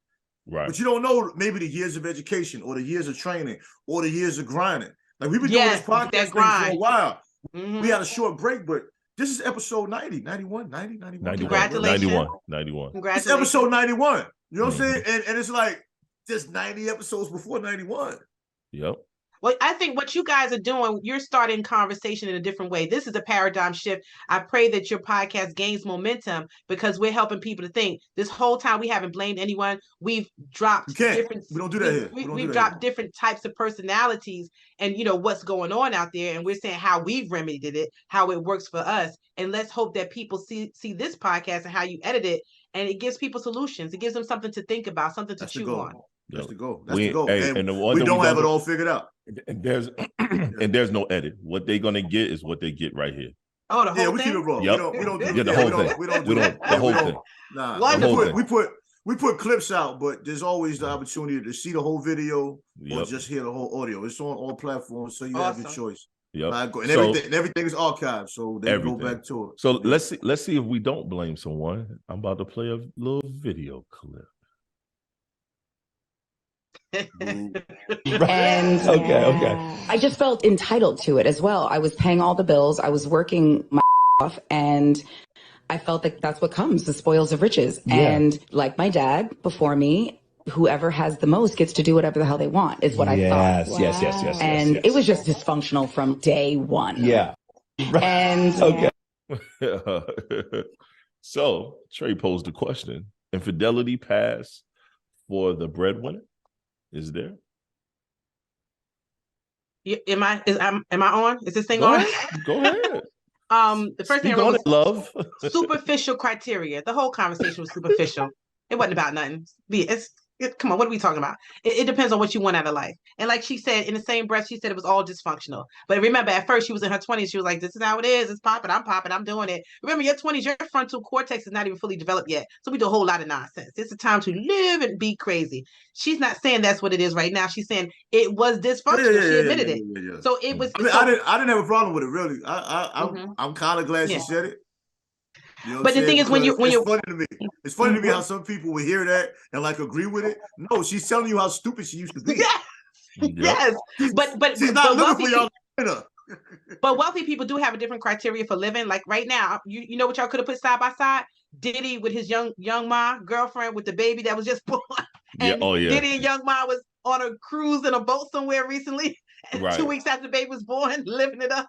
Right. But you don't know maybe the years of education or the years of training or the years of grinding. Like, we've been doing this podcast thing for a while. Mm-hmm. We had a short break, but this is episode 90, 91, 90, 91. Congratulations. 91. It's episode 91. You know what I'm saying? And it's like, just 90 episodes before 91. Yep. Well, I think what you guys are doing, you're starting conversation in a different way. This is a paradigm shift. I pray that your podcast gains momentum because we're helping people to think. This whole time we haven't blamed anyone. We've dropped different. We don't do that here. We've dropped different types of personalities and what's going on out there, and we're saying how we've remedied it, how it works for us, and let's hope that people see this podcast and how you edit it, and it gives people solutions. It gives them something to think about, something to chew on. That's the goal. That's the goal. Hey, and we don't have it all figured out. And there's no edit. What they're gonna get is what they get right here. Oh, the whole thing? We keep it raw. Yep. We don't do the whole thing. We don't do that. The whole thing. Nah. We put clips out, but there's always the opportunity to see the whole video or just hear the whole audio. It's on all platforms, so you have your choice. Yep. And everything is archived, so they go back to it. So let's see if we don't blame someone. I'm about to play a little video clip. And okay. I just felt entitled to it as well. I was paying all the bills. I was working my off, and I felt like that's what comes, the spoils of riches. Yeah. And like my dad before me, whoever has the most gets to do whatever the hell they want, is what I thought. Yes. And it was just dysfunctional from day one. Yeah. And okay. So Trey posed the question: infidelity pass for the breadwinner? Is there? Am I on? Is this thing on? Go ahead. The first thing I wrote was love. Superficial criteria. The whole conversation was superficial. It wasn't about nothing. Come on, what are we talking about? It depends on what you want out of life. And like she said, in the same breath, she said it was all dysfunctional. But remember, at first she was in her 20s. She was like, this is how it is. It's popping. I'm doing it. Remember, your 20s, your frontal cortex is not even fully developed yet. So we do a whole lot of nonsense. It's a time to live and be crazy. She's not saying that's what it is right now. She's saying it was dysfunctional. She admitted it. Yeah. So it was. I didn't have a problem with it, really. I'm kind of glad she said it. You know but the thing is, when you're funny to me. It's funny to me how some people will hear that and like agree with it. No, she's telling you how stupid she used to be. Yes. But she's not looking for y'all. But wealthy people do have a different criteria for living. Like right now, you know what y'all could have put side by side? Diddy with his young ma girlfriend with the baby that was just born, Yeah. and Oh yeah. Diddy and young ma was on a cruise in a boat somewhere recently. And Right. 2 weeks after the baby was born, living it up.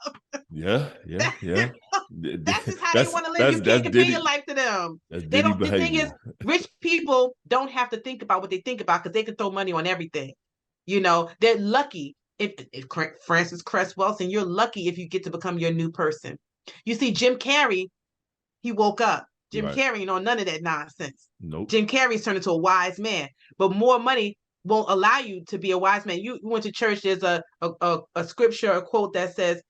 Yeah. That's just how they want to live. You can't compare your life to them. That's They Diddy don't. The thing behavior. is, rich people don't have to think about what they think about because they can throw money on everything. You know, they're lucky. If Francis Cress Welsing, you're lucky if you get to become your new person. You see, Jim Carrey, he woke up. Jim Right. Carrey, none of that nonsense. Nope. Jim Carrey's turned into a wise man, but more money won't allow you to be a wise man. You went to church. There's a scripture, a quote that says,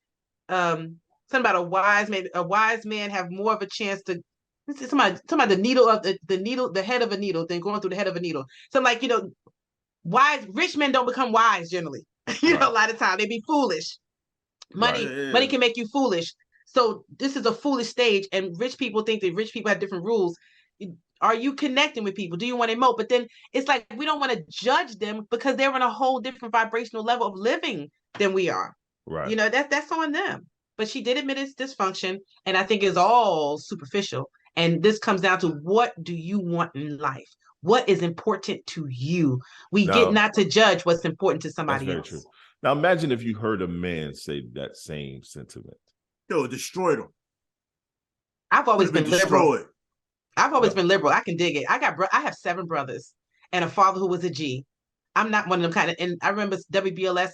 something about a wise man. A wise man have more of a chance to. Somebody the needle of the needle, the head of a needle, than going through the head of a needle. So like wise rich men don't become wise generally. A lot of time they be foolish. Money can make you foolish. So this is a foolish stage, and rich people think that rich people have different rules. Are you connecting with people? Do you want to emote? But then it's like we don't want to judge them because they're on a whole different vibrational level of living than we are. Right. That's on them. But she did admit it's dysfunction, and I think it's all superficial. And this comes down to, what do you want in life? What is important to you? We get not to judge what's important to somebody else. True. Now imagine if you heard a man say that same sentiment. Yo, destroyed him. I've always been liberal. I've always been liberal. I can dig it. I have 7 brothers and a father who was a G. I'm not one of them kind of. And I remember WBLS.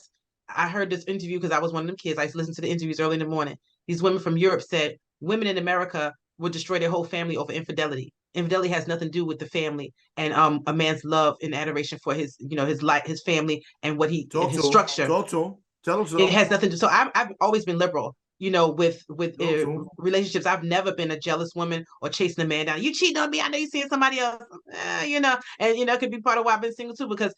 I heard this interview because I was one of them kids. I used to listen to the interviews early in the morning. These women from Europe said women in America would destroy their whole family over infidelity. Infidelity has nothing to do with the family and a man's love and adoration for his life, his family, and what his structure. Talk to him. Tell him so. It has nothing to. So I've always been liberal. With relationships, I've never been a jealous woman or chasing a man down. You cheating on me? I know you seeing somebody else. And it could be part of why I've been single too, because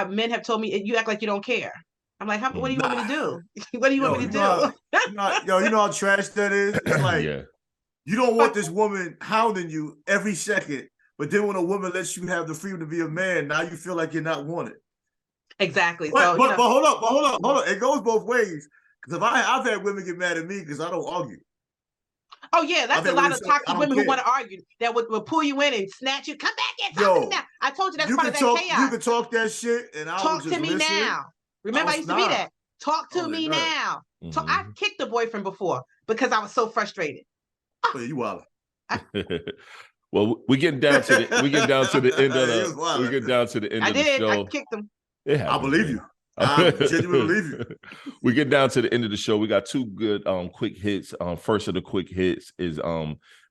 men have told me, you act like you don't care. I'm like, what do you want me to do? What do you want me to do? You know how trash that is? It's like, you don't want this woman hounding you every second, but then when a woman lets you have the freedom to be a man, now you feel like you're not wanted. Exactly. But hold up. It goes both ways. Because I've had women get mad at me because I don't argue. Oh yeah, that's a lot of toxic women who want to argue, that would pull you in and snatch you. Come back and talk to me now. I told you that's part of that chaos. You can talk that shit, and I talk to me now. Remember, I used to be that. Talk to me now. Mm-hmm. I've kicked a boyfriend before because I was so frustrated. Oh, you wild. Well, we getting down to the end of the. We get down to the end of the show. I kicked him. I believe you. I genuinely believe you. We get down to the end of the show. We got 2 good quick hits. First of the quick hits is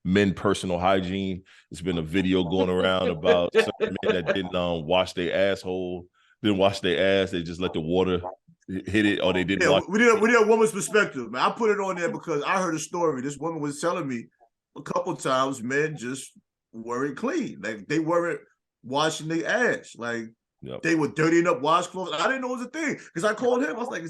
men personal hygiene. It's been a video going around about some men that didn't wash their asshole, didn't wash their ass. They just let the water hit it, or they didn't. Wash we did a woman's perspective, man. I put it on there because I heard a story. This woman was telling me a couple times men just weren't clean, like they weren't washing their ass, like. Yep. They were dirtying up washcloths. I didn't know it was a thing because I called him. I was like,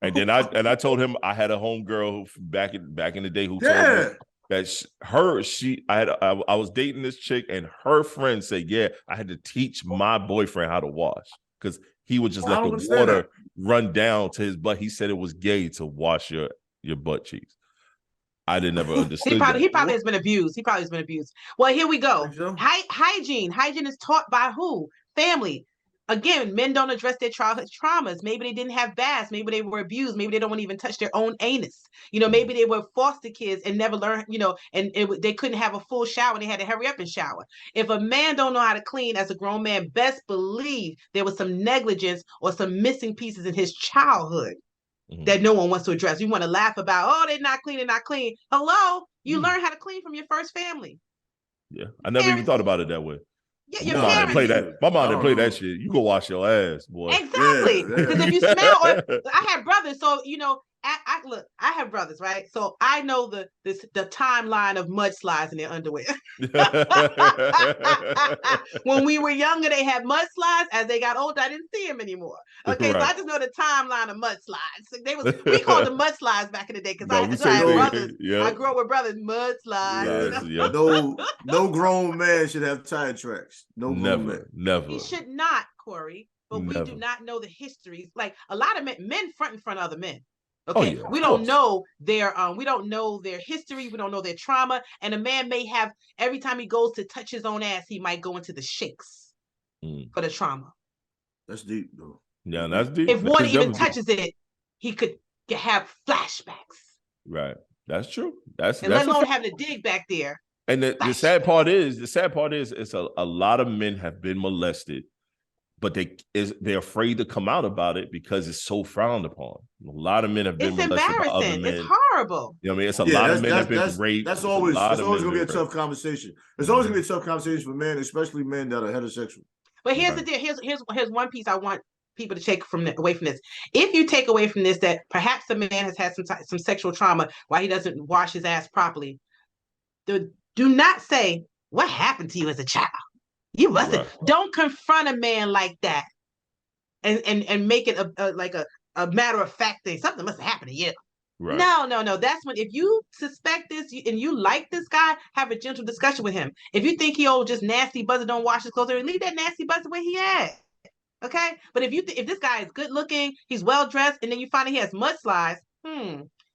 and then I told him I had a homegirl back in the day who told me that I was dating this chick, and her friend said, I had to teach my boyfriend how to wash because he would just let the water run down to his butt. He said it was gay to wash your butt cheeks. I didn't ever understand. He probably has been abused. Well, here we go. Hygiene is taught by who? Family. Again, men don't address their childhood traumas. Maybe they didn't have baths. Maybe they were abused. Maybe they don't want to even touch their own anus. Maybe they were foster kids and never learned, and they couldn't have a full shower. They had to hurry up and shower. If a man don't know how to clean as a grown man, best believe there was some negligence or some missing pieces in his childhood that no one wants to address. You want to laugh about, they're not clean. Hello? You learn how to clean from your first family. Yeah, I never even thought about it that way. Yeah, my mom didn't play that shit. You go wash your ass, boy. Exactly. Because if you smell, I have brothers, so I have brothers, right? So I know the timeline of mudslides in their underwear. When we were younger, they had mudslides. As they got older, I didn't see them anymore. Okay, right. So I just know the timeline of mudslides. We called them mudslides back in the day because I had brothers. Yep. I grew up with brothers. Mudslides. Yes, no grown man should have tire tracks. Never. He should not, Corey. But we do not know the histories. Like a lot of men front in front of other men. Okay, yeah, we don't know their history, we don't know their trauma, and a man may have every time he goes to touch his own ass, he might go into the shakes for the trauma. That's deep, though. Yeah, that's deep. If one That's even definitely touches it, he could have flashbacks. right. That's true. That's And let a alone fact. having to dig back there. And the sad part is, it's a lot of men have been molested, but they're afraid to come out about it because it's so frowned upon. A lot of men have been It's molested by other embarrassing. men. It's horrible. You know what I mean? It's a lot of men have been raped. That's always going to be a raped. tough conversation. It's always going to be a tough conversation for men, especially men that are heterosexual. But here's the deal. Here's one piece I want people to take away from this. If you take away from this that perhaps the man has had some sexual trauma while he doesn't wash his ass properly, do not say what happened to you as a child. You mustn't. Right. Don't confront a man like that, and make it a matter of fact thing. Something must have happened to you. Right. No. That's when, if you suspect this and you like this guy, have a gentle discussion with him. If you think he just nasty buzzer, don't wash his clothes, leave that nasty buzzer where he at. Okay, but if this guy is good looking, he's well dressed, and then you find he has mudslides,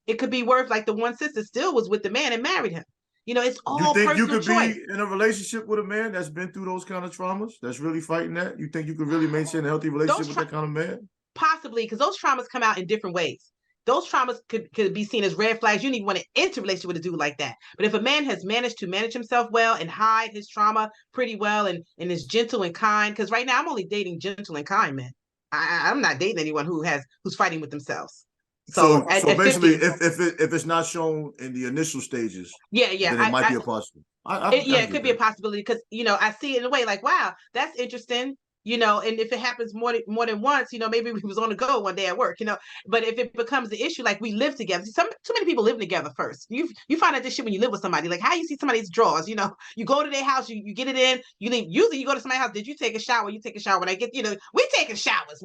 it could be worth like the one sister still was with the man and married him. You know, it's all personal choice. You think you could be in a relationship with a man that's been through those kind of traumas, that's really fighting that? You think you could really maintain a healthy relationship with that kind of man? Possibly, because those traumas come out in different ways. Those traumas could be seen as red flags. You don't even want to enter a relationship with a dude like that. But if a man has managed to manage himself well and hide his trauma pretty well and is gentle and kind, because right now I'm only dating gentle and kind men. I'm not dating anyone who's fighting with themselves. So basically, 50, if it's not shown in the initial stages, then it might be a possibility. It could be a possibility because I see it in a way like, wow, that's interesting. And if it happens more than once, maybe we was on the go one day at work, but if it becomes the issue, like we live together, too many people live together first. You find out this shit when you live with somebody, like how you see somebody's drawers, you go to their house, you get it in, you leave. Usually you go to somebody's house, did you take a shower? You take a shower. When I get, we taking showers,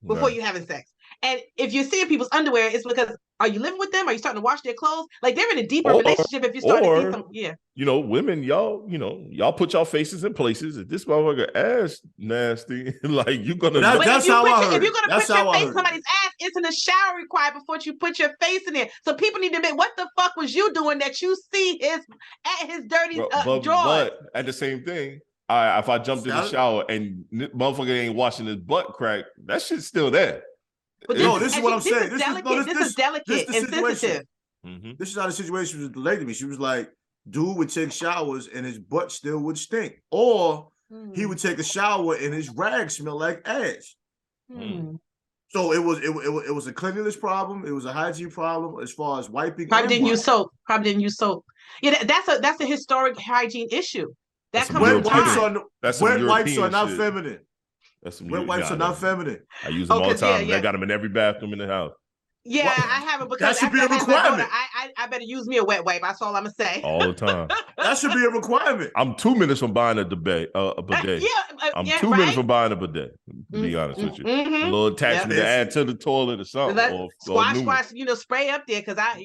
before you having sex. And if you're seeing people's underwear, it's because, are you living with them? Are you starting to wash their clothes? Like they're in a deeper relationship if you start to see some, women, y'all put y'all faces in places. If this motherfucker ass nasty, like you're gonna. That's how I heard. If you're gonna put your face in somebody's ass, isn't a shower required before you put your face in there? So people need to admit, what the fuck was you doing that you see his dirty drawers? But at the same thing, if I jumped in the shower and motherfucker ain't washing his butt crack, that shit's still there. But this is what I'm saying. This is delicate and sensitive. Mm-hmm. This is how the situation was related to me. She was like, dude would take showers and his butt still would stink. Or he would take a shower and his rag smell like ass. So it was a cleanliness problem. It was a hygiene problem as far as wiping. Probably didn't use soap. Yeah, that's a historic hygiene issue. Wet wipes are not feminine. Wet wipes are not feminine. I use them all the time. I got them in every bathroom in the house. Yeah, I haven't because that should be a requirement. I better use me a wet wipe. That's all I'm gonna say. All the time. That should be a requirement. I'm 2 minutes from buying a bidet. I'm 2 minutes from buying a bidet. To be honest with you, a little attachment to add to the toilet or something. Squash, spray up there because I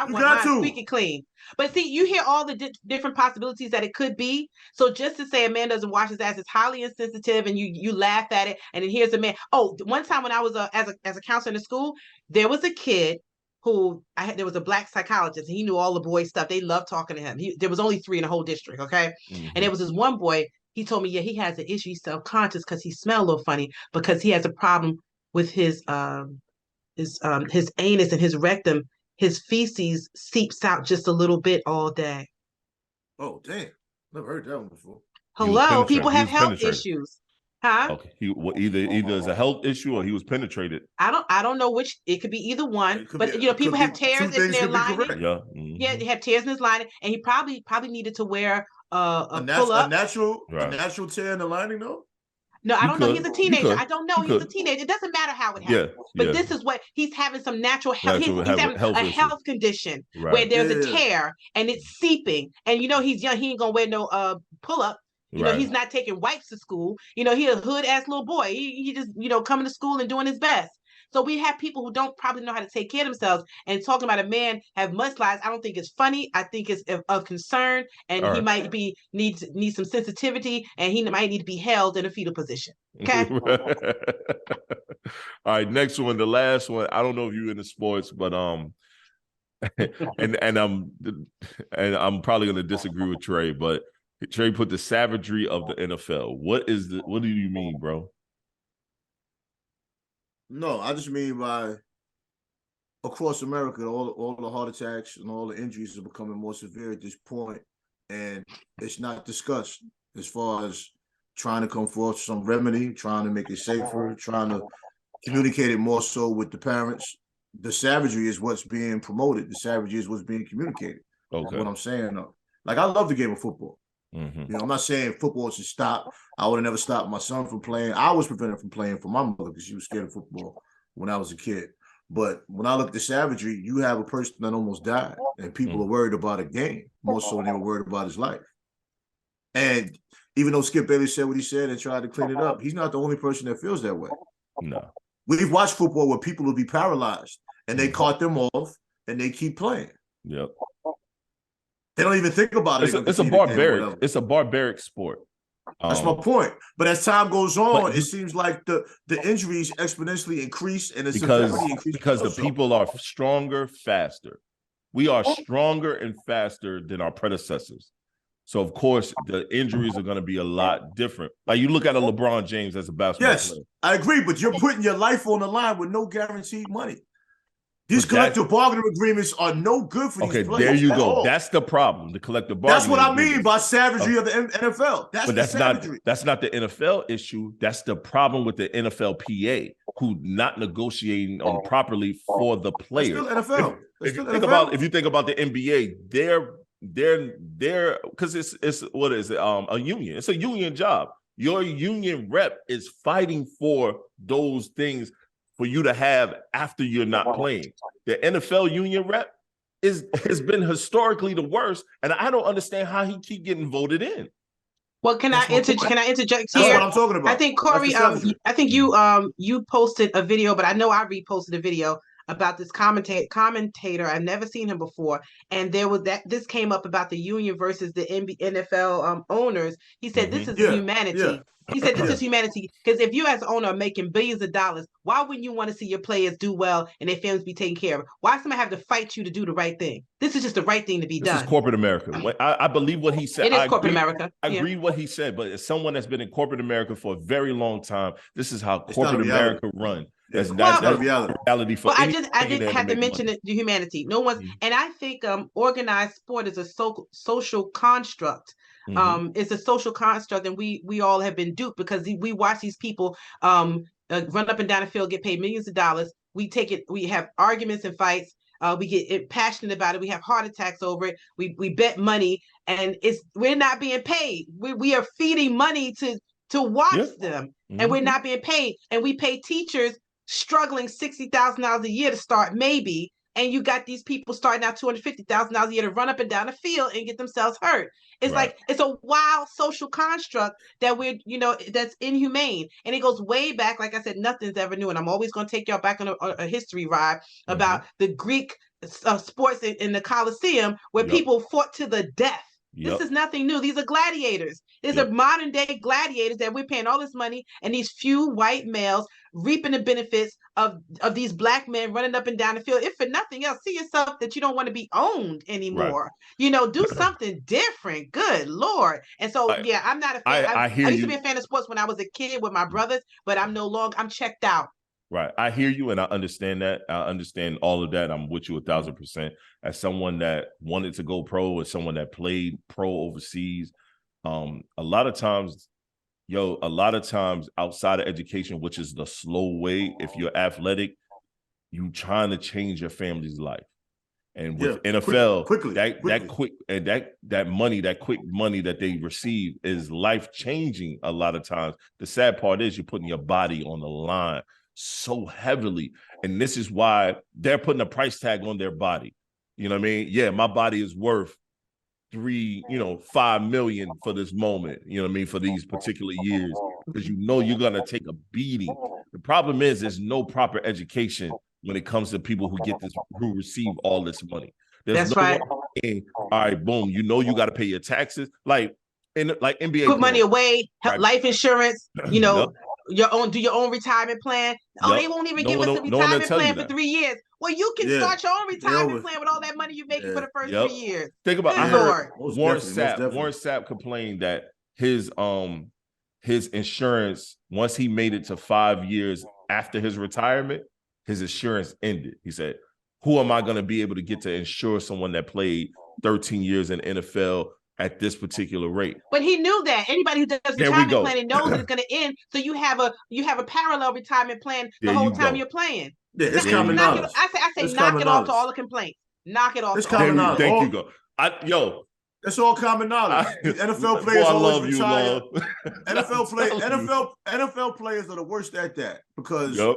want mine squeaky clean. But see, you hear all the different possibilities that it could be. So just to say a man doesn't wash his ass is highly insensitive, and you laugh at it. And then here's a man. Oh, one time when I was as a counselor in the school, there was a kid who there was a black psychologist, and he knew all the boys' stuff. They loved talking to him. There was only 3 in the whole district, okay? And there was this one boy. He told me, he has an issue. He's self-conscious because he smells a little funny because he has a problem with his anus and his rectum. His feces seeps out just a little bit all day. Oh, damn. Never heard that one before. Hello, people have health issues. Huh? Okay. Either is a health issue or he was penetrated. I don't know which. It could be either one. But people have tears in their lining. Yeah. Yeah, they have tears in his lining, and he probably needed to wear a pull-up. A natural tear in the lining, though? No, I don't know. He's a teenager. I don't know. He's a teenager. It doesn't matter how it happened. But this is what he's having some natural health. He's having a health condition where there's a tear and it's seeping. And he's young. He ain't gonna wear no pull-up. He's not taking wipes to school. He a hood ass little boy. He just coming to school and doing his best. So we have people who don't probably know how to take care of themselves. And talking about a man have mudslides, I don't think it's funny. I think it's of concern, and All he right. might be need some sensitivity, and he might need to be held in a fetal position. Okay. All right, next one, the last one. I don't know if you're into sports, but and I'm probably gonna disagree with Trey, but Trey put the savagery of the NFL. What do you mean, bro? No, I just mean by across America, all the heart attacks and all the injuries are becoming more severe at this point, and it's not discussed as far as trying to come forth some remedy, trying to make it safer, trying to communicate it more so with the parents. The savagery is what's being promoted. The savagery is what's being communicated. Okay. That's what I'm saying. Though. Like, I love the game of football. Mm-hmm. You know, I'm not saying football should stop. I would have never stopped my son from playing. I was prevented from playing for my mother because she was scared of football when I was a kid. But when I look at the savagery, you have a person that almost died, and people are worried about a game more so than they were worried about his life. And even though Skip Bayless said what he said and tried to clean it up, he's not the only person that feels that way. No. We've watched football where people will be paralyzed and they caught them off and they keep playing. Yep. They don't even think about it. It's a barbaric sport. That's my point. But as time goes on, it seems like the injuries exponentially increase and the severity increases. Because the people are stronger, faster. We are stronger and faster than our predecessors. So, of course, the injuries are going to be a lot different. Like, you look at a LeBron James as a basketball player. I agree, but you're putting your life on the line with no guaranteed money. These collective bargaining agreements are no good for these players. Okay, there you go. All. That's the problem. The collective bargaining. That's what I mean by savagery of the NFL. That's savagery. That's not the NFL issue. That's the problem with the NFLPA, who not negotiating properly for the players. It's still NFL. If you think about the NBA, they're because it's what is it? A union. It's a union job. Your union rep is fighting for those things for you to have after you're not playing. The NFL union rep has been historically the worst, and I don't understand how he keep getting voted in. Well, can I interject here? That's what I'm talking about. I think Corey, I think you posted a video, but I know I reposted a video about this commentator. I've never seen him before, and this came up about the union versus the NFL owners. He said this is humanity. Yeah. He said this is humanity, because if you as an owner are making billions of dollars, why wouldn't you want to see your players do well and their families be taken care of? Why somebody have to fight you to do the right thing? This is just the right thing to be done. This is corporate America. I believe what he said. It is corporate America. I agree what he said, but as someone that's been in corporate America for a very long time, this is how corporate America runs. That's reality for I just have to mention the humanity. No one's, and I think organized sport is a social construct. It's a social construct, and we all have been duped because we watch these people run up and down the field, get paid millions of dollars. We have arguments and fights. We get passionate about it. We have heart attacks over it. We bet money, and we're not being paid. We are feeding money to watch them, and we're not being paid. And we pay teachers struggling $60,000 a year to start, maybe. And you got these people starting out $250,000 a year to run up and down the field and get themselves hurt. It's like, it's a wild social construct that that's inhumane. And it goes way back. Like I said, nothing's ever new. And I'm always going to take y'all back on a history ride about the Greek sports in the Colosseum where people fought to the death. This is nothing new. These are gladiators. These are modern day gladiators that we're paying all this money, and these few white males reaping the benefits of these black men running up and down the field. If for nothing else, see yourself that you don't want to be owned anymore. Right. Do something different. Good Lord. And so, I'm not a fan. I used to be a fan of sports when I was a kid with my brothers, but I'm no longer. I'm checked out. Right. I hear you, and I understand that. I understand all of that. I'm with you 1,000%. As someone that wanted to go pro, as someone that played pro overseas, a lot of times outside of education, which is the slow way, if you're athletic, you trying to change your family's life. And with NFL, quickly. That quick money that they receive is life-changing a lot of times. The sad part is you're putting your body on the line so heavily, and this is why they're putting a price tag on their body. You know what I mean? Yeah, my body is worth $5 million for this moment. You know what I mean? For these particular years, because you're gonna take a beating. The problem is there's no proper education when it comes to people who receive all this money. There's That's no right. one saying, all right, boom, you know you got to pay your taxes. Like NBA Put money players, away, right? life insurance, Yep. do your own retirement plan. Oh, Yep. they won't even No give one, us a no one will retirement tell you plan for that. 3 years. Well, you can Yeah. start your own They retirement always- plan with all that money you're making for the first Yep. 3 years. Think about. Good I heard Lord. Most Warren definitely. Sapp complained that his insurance, once he made it to 5 years after his retirement, his insurance ended. He said, "Who am I going to be able to get to insure someone that played 13 years in NFL at this particular rate?" But he knew that. Anybody who does There we retirement go. planning knows that it's going to end. So you have a parallel retirement plan the There whole you time go. you're playing. Yeah, it's There you common go. knowledge. I say It's knock common it off to knowledge. all the complaints. Knock it off. It's to all common the knowledge. Thank you, go. It's all common knowledge. NFL players I always love you, retire. love. NFL players are the worst at that because Yep.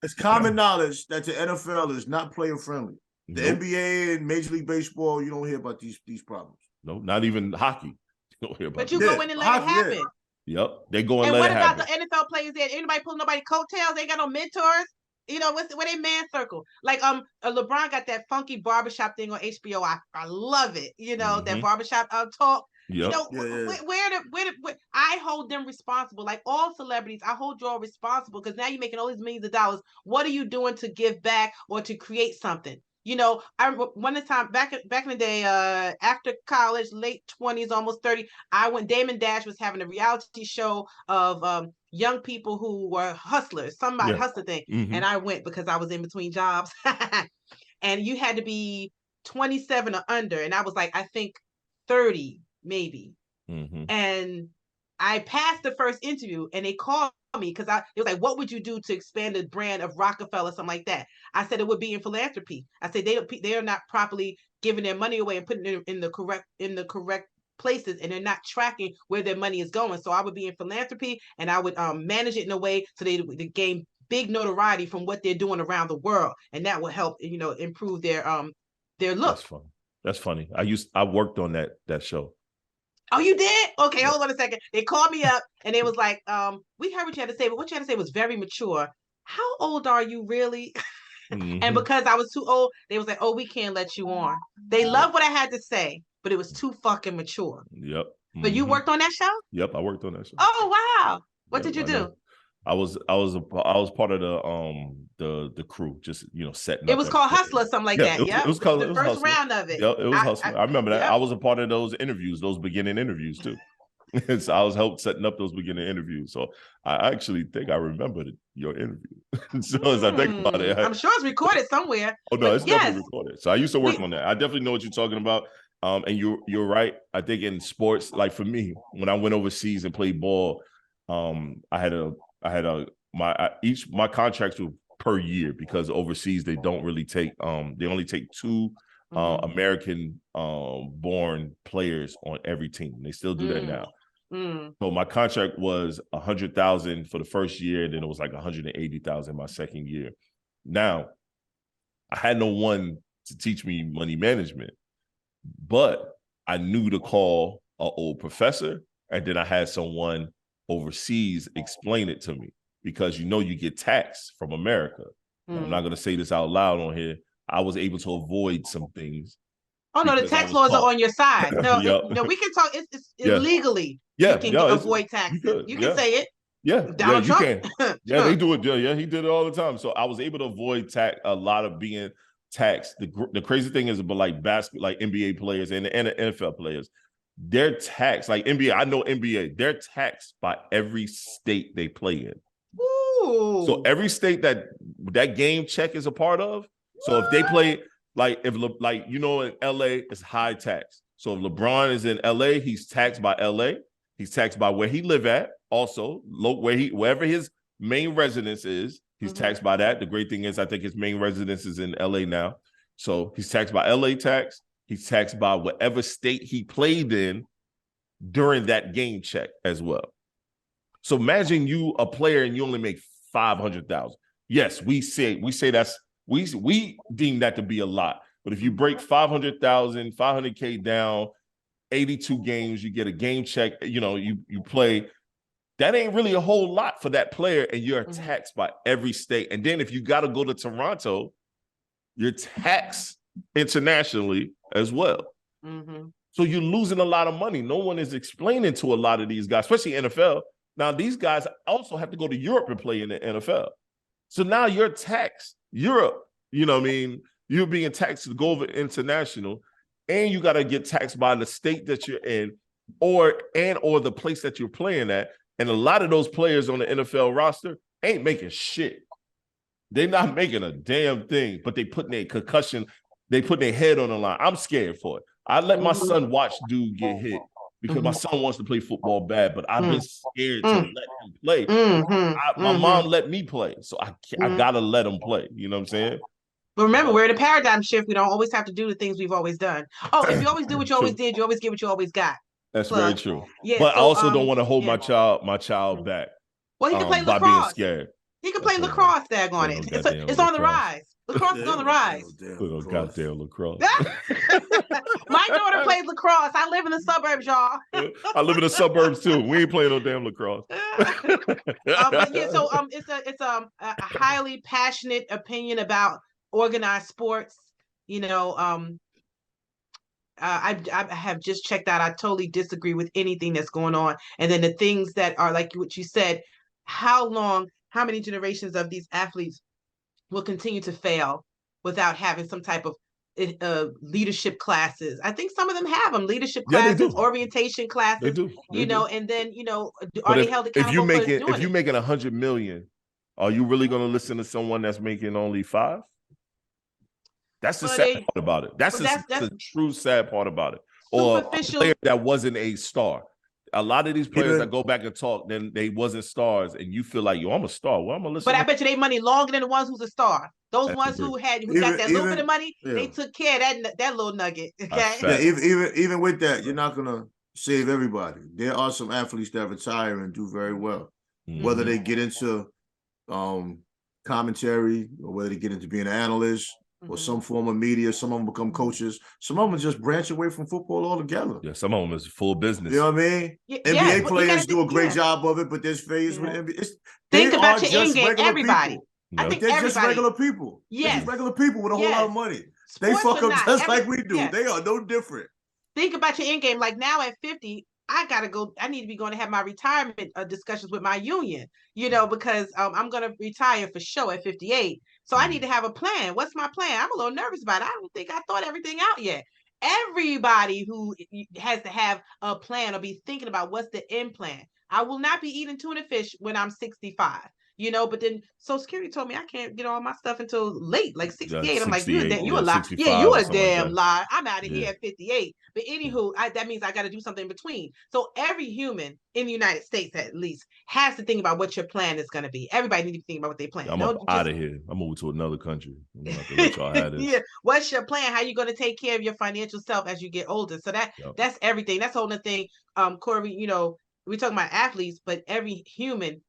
it's common knowledge that the NFL is not player friendly. The Nope. NBA and Major League Baseball, you don't hear about these problems. No, not even hockey. You don't hear about But you that. go in and let it happen. Yep. They go and And let what it about happen. the NFL players there? Anybody pulling nobody coattails? They ain't got no mentors. Where they man circle? Like LeBron got that funky barbershop thing on HBO. I love it. That barbershop talk. Yep. Where I hold them responsible. Like all celebrities, I hold you all responsible because now you're making all these millions of dollars. What are you doing to give back or to create something? I remember one time back in the day, after college, late 20s, almost 30, Damon Dash was having a reality show of young people who were hustlers, hustler thing. Mhm. And I went because I was in between jobs. And you had to be 27 or under. And I was like, I think 30, maybe. Mhm. And I passed the first interview and they called me because it was like, what would you do to expand the brand of Rockefeller, something like that? I said it would be in philanthropy. I said they are not properly giving their money away and putting it in the correct places, and they're not tracking where their money is going. So I would be in philanthropy and I would manage it in a way so they gain big notoriety from what they're doing around the world, and that will help improve their look. That's funny. I worked on that show. Oh, you did? Okay, hold on a second. They called me up and they was like, we heard what you had to say, but what you had to say was very mature. How old are you really? Mhm. And because I was too old, they was like, oh, we can't let you on. They loved what I had to say, but it was too fucking mature. Yep. But you worked on that show? Yep, I worked on that show. Oh, wow. What did you do? I was part of the crew, just setting up. It was called Hustler, something like that. It was called the first round of it. Yeah, it was Hustler. I remember that. Yep. I was a part of those interviews, those beginning interviews too. So I was helped setting up those beginning interviews. So I actually think I remembered your interview. So as I think about it, I'm sure it's recorded somewhere. Oh no, it's definitely recorded. So I used to work on that. I definitely know what you're talking about. And you're right. I think in sports, like for me, when I went overseas and played ball, my contracts were per year because overseas they don't really take they only take two American born players on every team. They still do that now. So my contract was $100,000 for the first year, and then it was like $180,000 my second year. Now, I had no one to teach me money management, but I knew to call an old professor, and then I had someone overseas explain it to me because you get taxed from America. I'm not going to say this out loud on here. I was able to avoid some things. Oh no, the tax laws are on your side. No, Yep. we can talk. It's illegally. You can avoid taxes. You can say it. Yeah, Donald Trump. You can. Yeah, they do it. Yeah, he did it all the time. So I was able to avoid a lot of being taxed. The crazy thing is, but like like NBA players and NFL players, they're taxed. Like NBA, I know NBA, they're taxed by every state they play in. Ooh. So every state that game check is a part of. So if they play, in LA, it's high tax. So if LeBron is in LA, he's taxed by LA. He's taxed by where he live at. Also, wherever his main residence is, he's taxed by that. The great thing is, I think his main residence is in LA now. So he's taxed by LA tax. He's taxed by whatever state he played in during that game check as well. So imagine you a player and you only make $500,000. Yes, we say we deem that to be a lot. But if you break 500,000, 500K down, 82 games, you get a game check. You play that ain't really a whole lot for that player, and you're Mhm. taxed by every state. And then if you got to go to Toronto, you're taxed internationally as well. Mhm. So you're losing a lot of money. No one is explaining to a lot of these guys, especially NFL. Now, these guys also have to go to Europe and play in the NFL. So now you're taxed. Europe, you know what I mean? You're being taxed to go over international, and you got to get taxed by the state that you're in or the place that you're playing at. And a lot of those players on the NFL roster ain't making shit. They're not making a damn thing, but they putting their concussion, they put their head on the line. I'm scared for it. I let my son watch dude get hit because my son wants to play football bad, but I've been scared to let him play. My mom let me play, so I gotta let him play. You know what I'm saying? But remember, we're in a paradigm shift. We don't always have to do the things we've always done. Oh, if you always do what you always did, you always get what you always got. That's very true. Yeah, but so, I also don't want to hold yeah. my child back. Well, he can play by being lacrosse. scared. He can play lacrosse, daggone it. It's on the rise. Lacrosse is on the rise. Little goddamn lacrosse. My daughter plays lacrosse. I live in the suburbs, y'all. I live in the suburbs too. We ain't playing no damn lacrosse. But yeah, so it's a highly passionate opinion about organized sports. You know, I have just checked out. I totally disagree with anything that's going on. And then the things that are like what you said, how many generations of these athletes will continue to fail without having some type of leadership classes? I think some of them have them, leadership classes, orientation classes, they do. and then, are they held accountable for doing it? If you're making 100 million, are you really going to listen to someone that's making only 5? That's the sad part about it. That's the true sad part about it. Or a player that wasn't a star. A lot of these players that go back and talk, then they wasn't stars, and you feel like, yo, I'm a star. Well, I'm gonna listen. But I bet you they money longer than the ones who's a star. Those ones who got that little bit of money, they took care of that little nugget. Okay. Yeah, even with that, you're not gonna save everybody. There are some athletes that retire and do very well, whether they get into commentary or whether they get into being an analyst or some form of media. Some of them become coaches. Some of them just branch away from football altogether. Yeah, some of them is full business. You know what I mean? NBA players do a great job of it, but there's phase with NBA. Think about your end game, everybody. I think they're just regular people. Yes. They're just regular people with a whole lot of money. They fuck up just like we do. They are no different. Think about your end game. Like now at 50, I need to be going to have my retirement discussions with my union, because I'm going to retire for sure at 58. So I need to have a plan. What's my plan? I'm a little nervous about it. I don't think I thought everything out yet. Everybody who has to have a plan or be thinking about what's the end plan. I will not be eating tuna fish when I'm 65. But then Social Security told me I can't get all my stuff until late, like 68. I'm like, you a lie. Yeah, you a damn lie. I'm out of here at 58. But anywho, that means I got to do something in between. So every human in the United States, at least, has to think about what your plan is going to be. Everybody needs to think about what they plan. I'm out of here. I'm moving to another country. I'm not gonna let y'all have this. Yeah. What's your plan? How you going to take care of your financial self as you get older? So that's everything. That's the whole thing. Corey, we're talking about athletes, but every human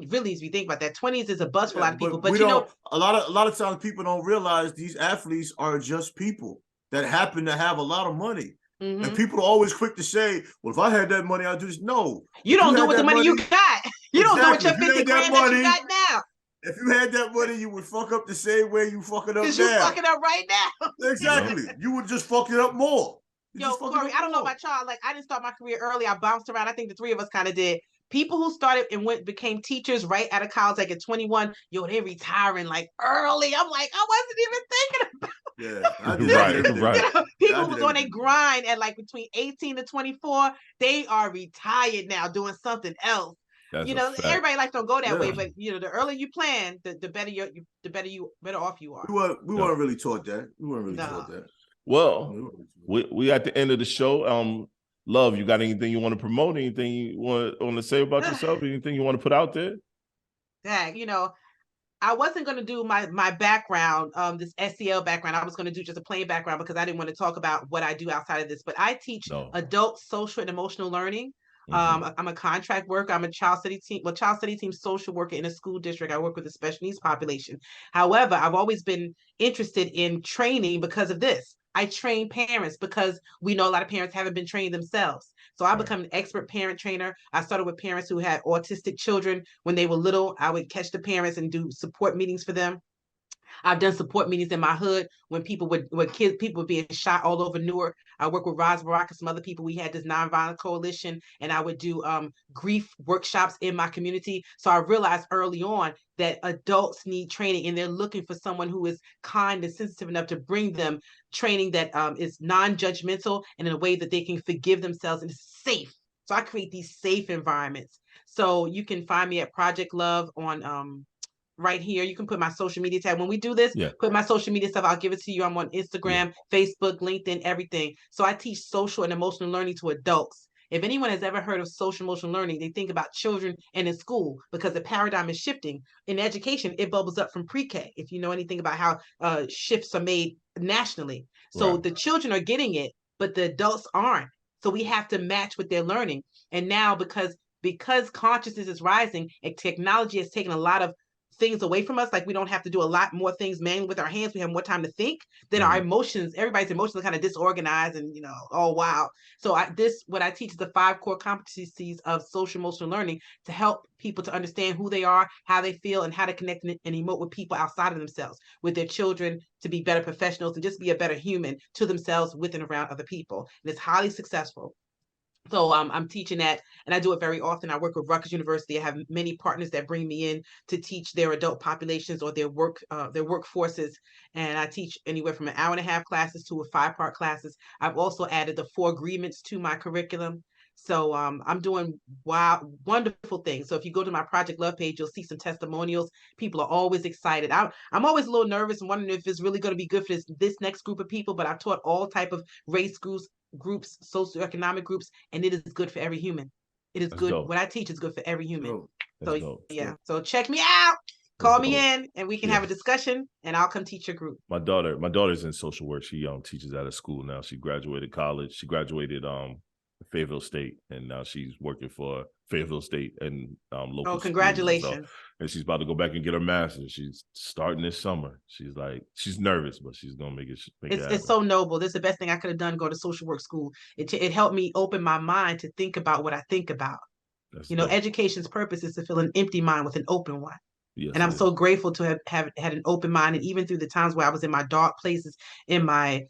really, if you think about that, 20s is a bust for a lot of people. But a lot of times people don't realize these athletes are just people that happen to have a lot of money. And people are always quick to say, well, if I had that money, I'd do this. No. You don't do with the money you got. You don't do with your 50 grand that you got now. If you had that money, you would fuck up the same way you fucking up now. Because you fucking up right now. Exactly. You would just fuck it up more. Corey, I don't know about y'all. Like, I didn't start my career early. I bounced around. I think the three of us kind of did. People who started and became teachers right out of college, like at 21, they're retiring like early. I'm like, I wasn't even thinking about it. Right. People who was on a grind at like between 18 to 24, they are retired now doing something else. Everybody like don't go that way, but the earlier you plan, the better off you are. We weren't really taught that. We weren't really taught that. Well, we at the end of the show. Love, you got anything you want to promote? Anything you want to say about yourself? Anything you want to put out there? I wasn't going to do my background, this SEL background. I was going to do just a plain background because I didn't want to talk about what I do outside of this. But I teach adult social and emotional learning. I'm a contract worker. I'm a child study team social worker in a school district. I work with a special needs population. However, I've always been interested in training because of this. I train parents because we know a lot of parents haven't been trained themselves. So I become an expert parent trainer. I started with parents who had autistic children when they were little. I would catch the parents and do support meetings for them. I've done support meetings in my hood when people were being shot all over Newark. I work with Roz Barack and some other people. We had this nonviolent coalition, and I would do grief workshops in my community. So I realized early on that adults need training, and they're looking for someone who is kind and sensitive enough to bring them training that is non-judgmental and in a way that they can forgive themselves and is safe. So I create these safe environments. So you can find me at Project Love on right here. You can put my social media tag. When we do this, put my social media stuff. I'll give it to you. I'm on Instagram, Facebook, LinkedIn, everything. So I teach social and emotional learning to adults. If anyone has ever heard of social emotional learning, they think about children and in school because the paradigm is shifting. In education, it bubbles up from pre-K, if you know anything about how shifts are made nationally. So the children are getting it, but the adults aren't. So we have to match what they're learning. And now because consciousness is rising and technology has taken a lot of things away from us, like we don't have to do a lot more things manually with our hands, we have more time to think, then our emotions, everybody's emotions are kind of disorganized and oh wow. So what I teach is the 5 core competencies of social emotional learning to help people to understand who they are, how they feel, and how to connect and emote with people outside of themselves, with their children, to be better professionals and just be a better human to themselves, with and around other people. And it's highly successful. So I'm teaching that, and I do it very often. I work with Rutgers University. I have many partners that bring me in to teach their adult populations or their workforces, and I teach anywhere from an 1.5-hour classes to 5-part classes. I've also added the 4 agreements to my curriculum. So I'm doing wonderful things. So if you go to my Project Love page, you'll see some testimonials. People are always excited. I'm always a little nervous and wondering if it's really going to be good for this next group of people, but I've taught all type of race groups, socioeconomic groups, and it is good for every human. It is That's good. Dope. What I teach is good for every human. So dope. So check me out. Call me in, and we can have a discussion, and I'll come teach your group. My daughter's in social work. She teaches at a school now. She graduated college. She graduated Fayetteville State, and now she's working for Fayetteville State and local. Oh, congratulations! And she's about to go back and get her master's. She's starting this summer. She's nervous, but she's gonna make it. It's so noble. This is the best thing I could have done. Go to social work school. It helped me open my mind to think about what I think about. Dope. Education's purpose is to fill an empty mind with an open one. Yes, and I'm so grateful to have had an open mind, and even through the times where I was in my dark places, in my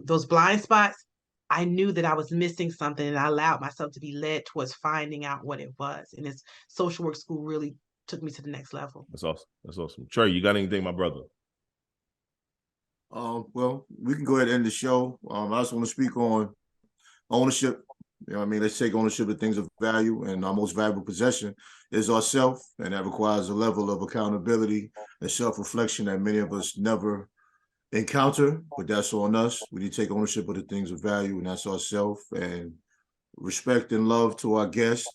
those blind spots, I knew that I was missing something, and I allowed myself to be led towards finding out what it was. And this social work school really took me to the next level. That's awesome. Trey, you got anything, my brother? Well, we can go ahead and end the show. I just want to speak on ownership. Let's take ownership of things of value, and our most valuable possession is ourself, and that requires a level of accountability and self-reflection that many of us never encounter, but that's on us. We need to take ownership of the things of value, and that's ourself, and respect and love to our guests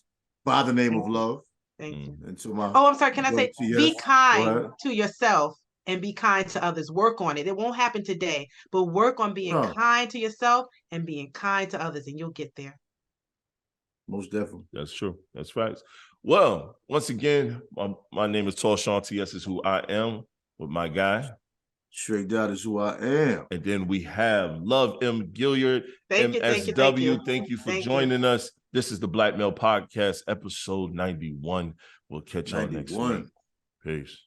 by the name of love. Thank you. And to I'm sorry, can I say, be kind to yourself and be kind to others. Work on it. It won't happen today, but work on being kind to yourself and being kind to others, and you'll get there. Most definitely. That's true. That's facts. Well, once again, my name is Tall Sean. TS is who I am, with my guy. Straight Down is who I am. And then we have Love M. Gaillard, MSW. Thank you for joining us. This is the Black Male Podcast, episode 91. We'll catch y'all next week. Peace.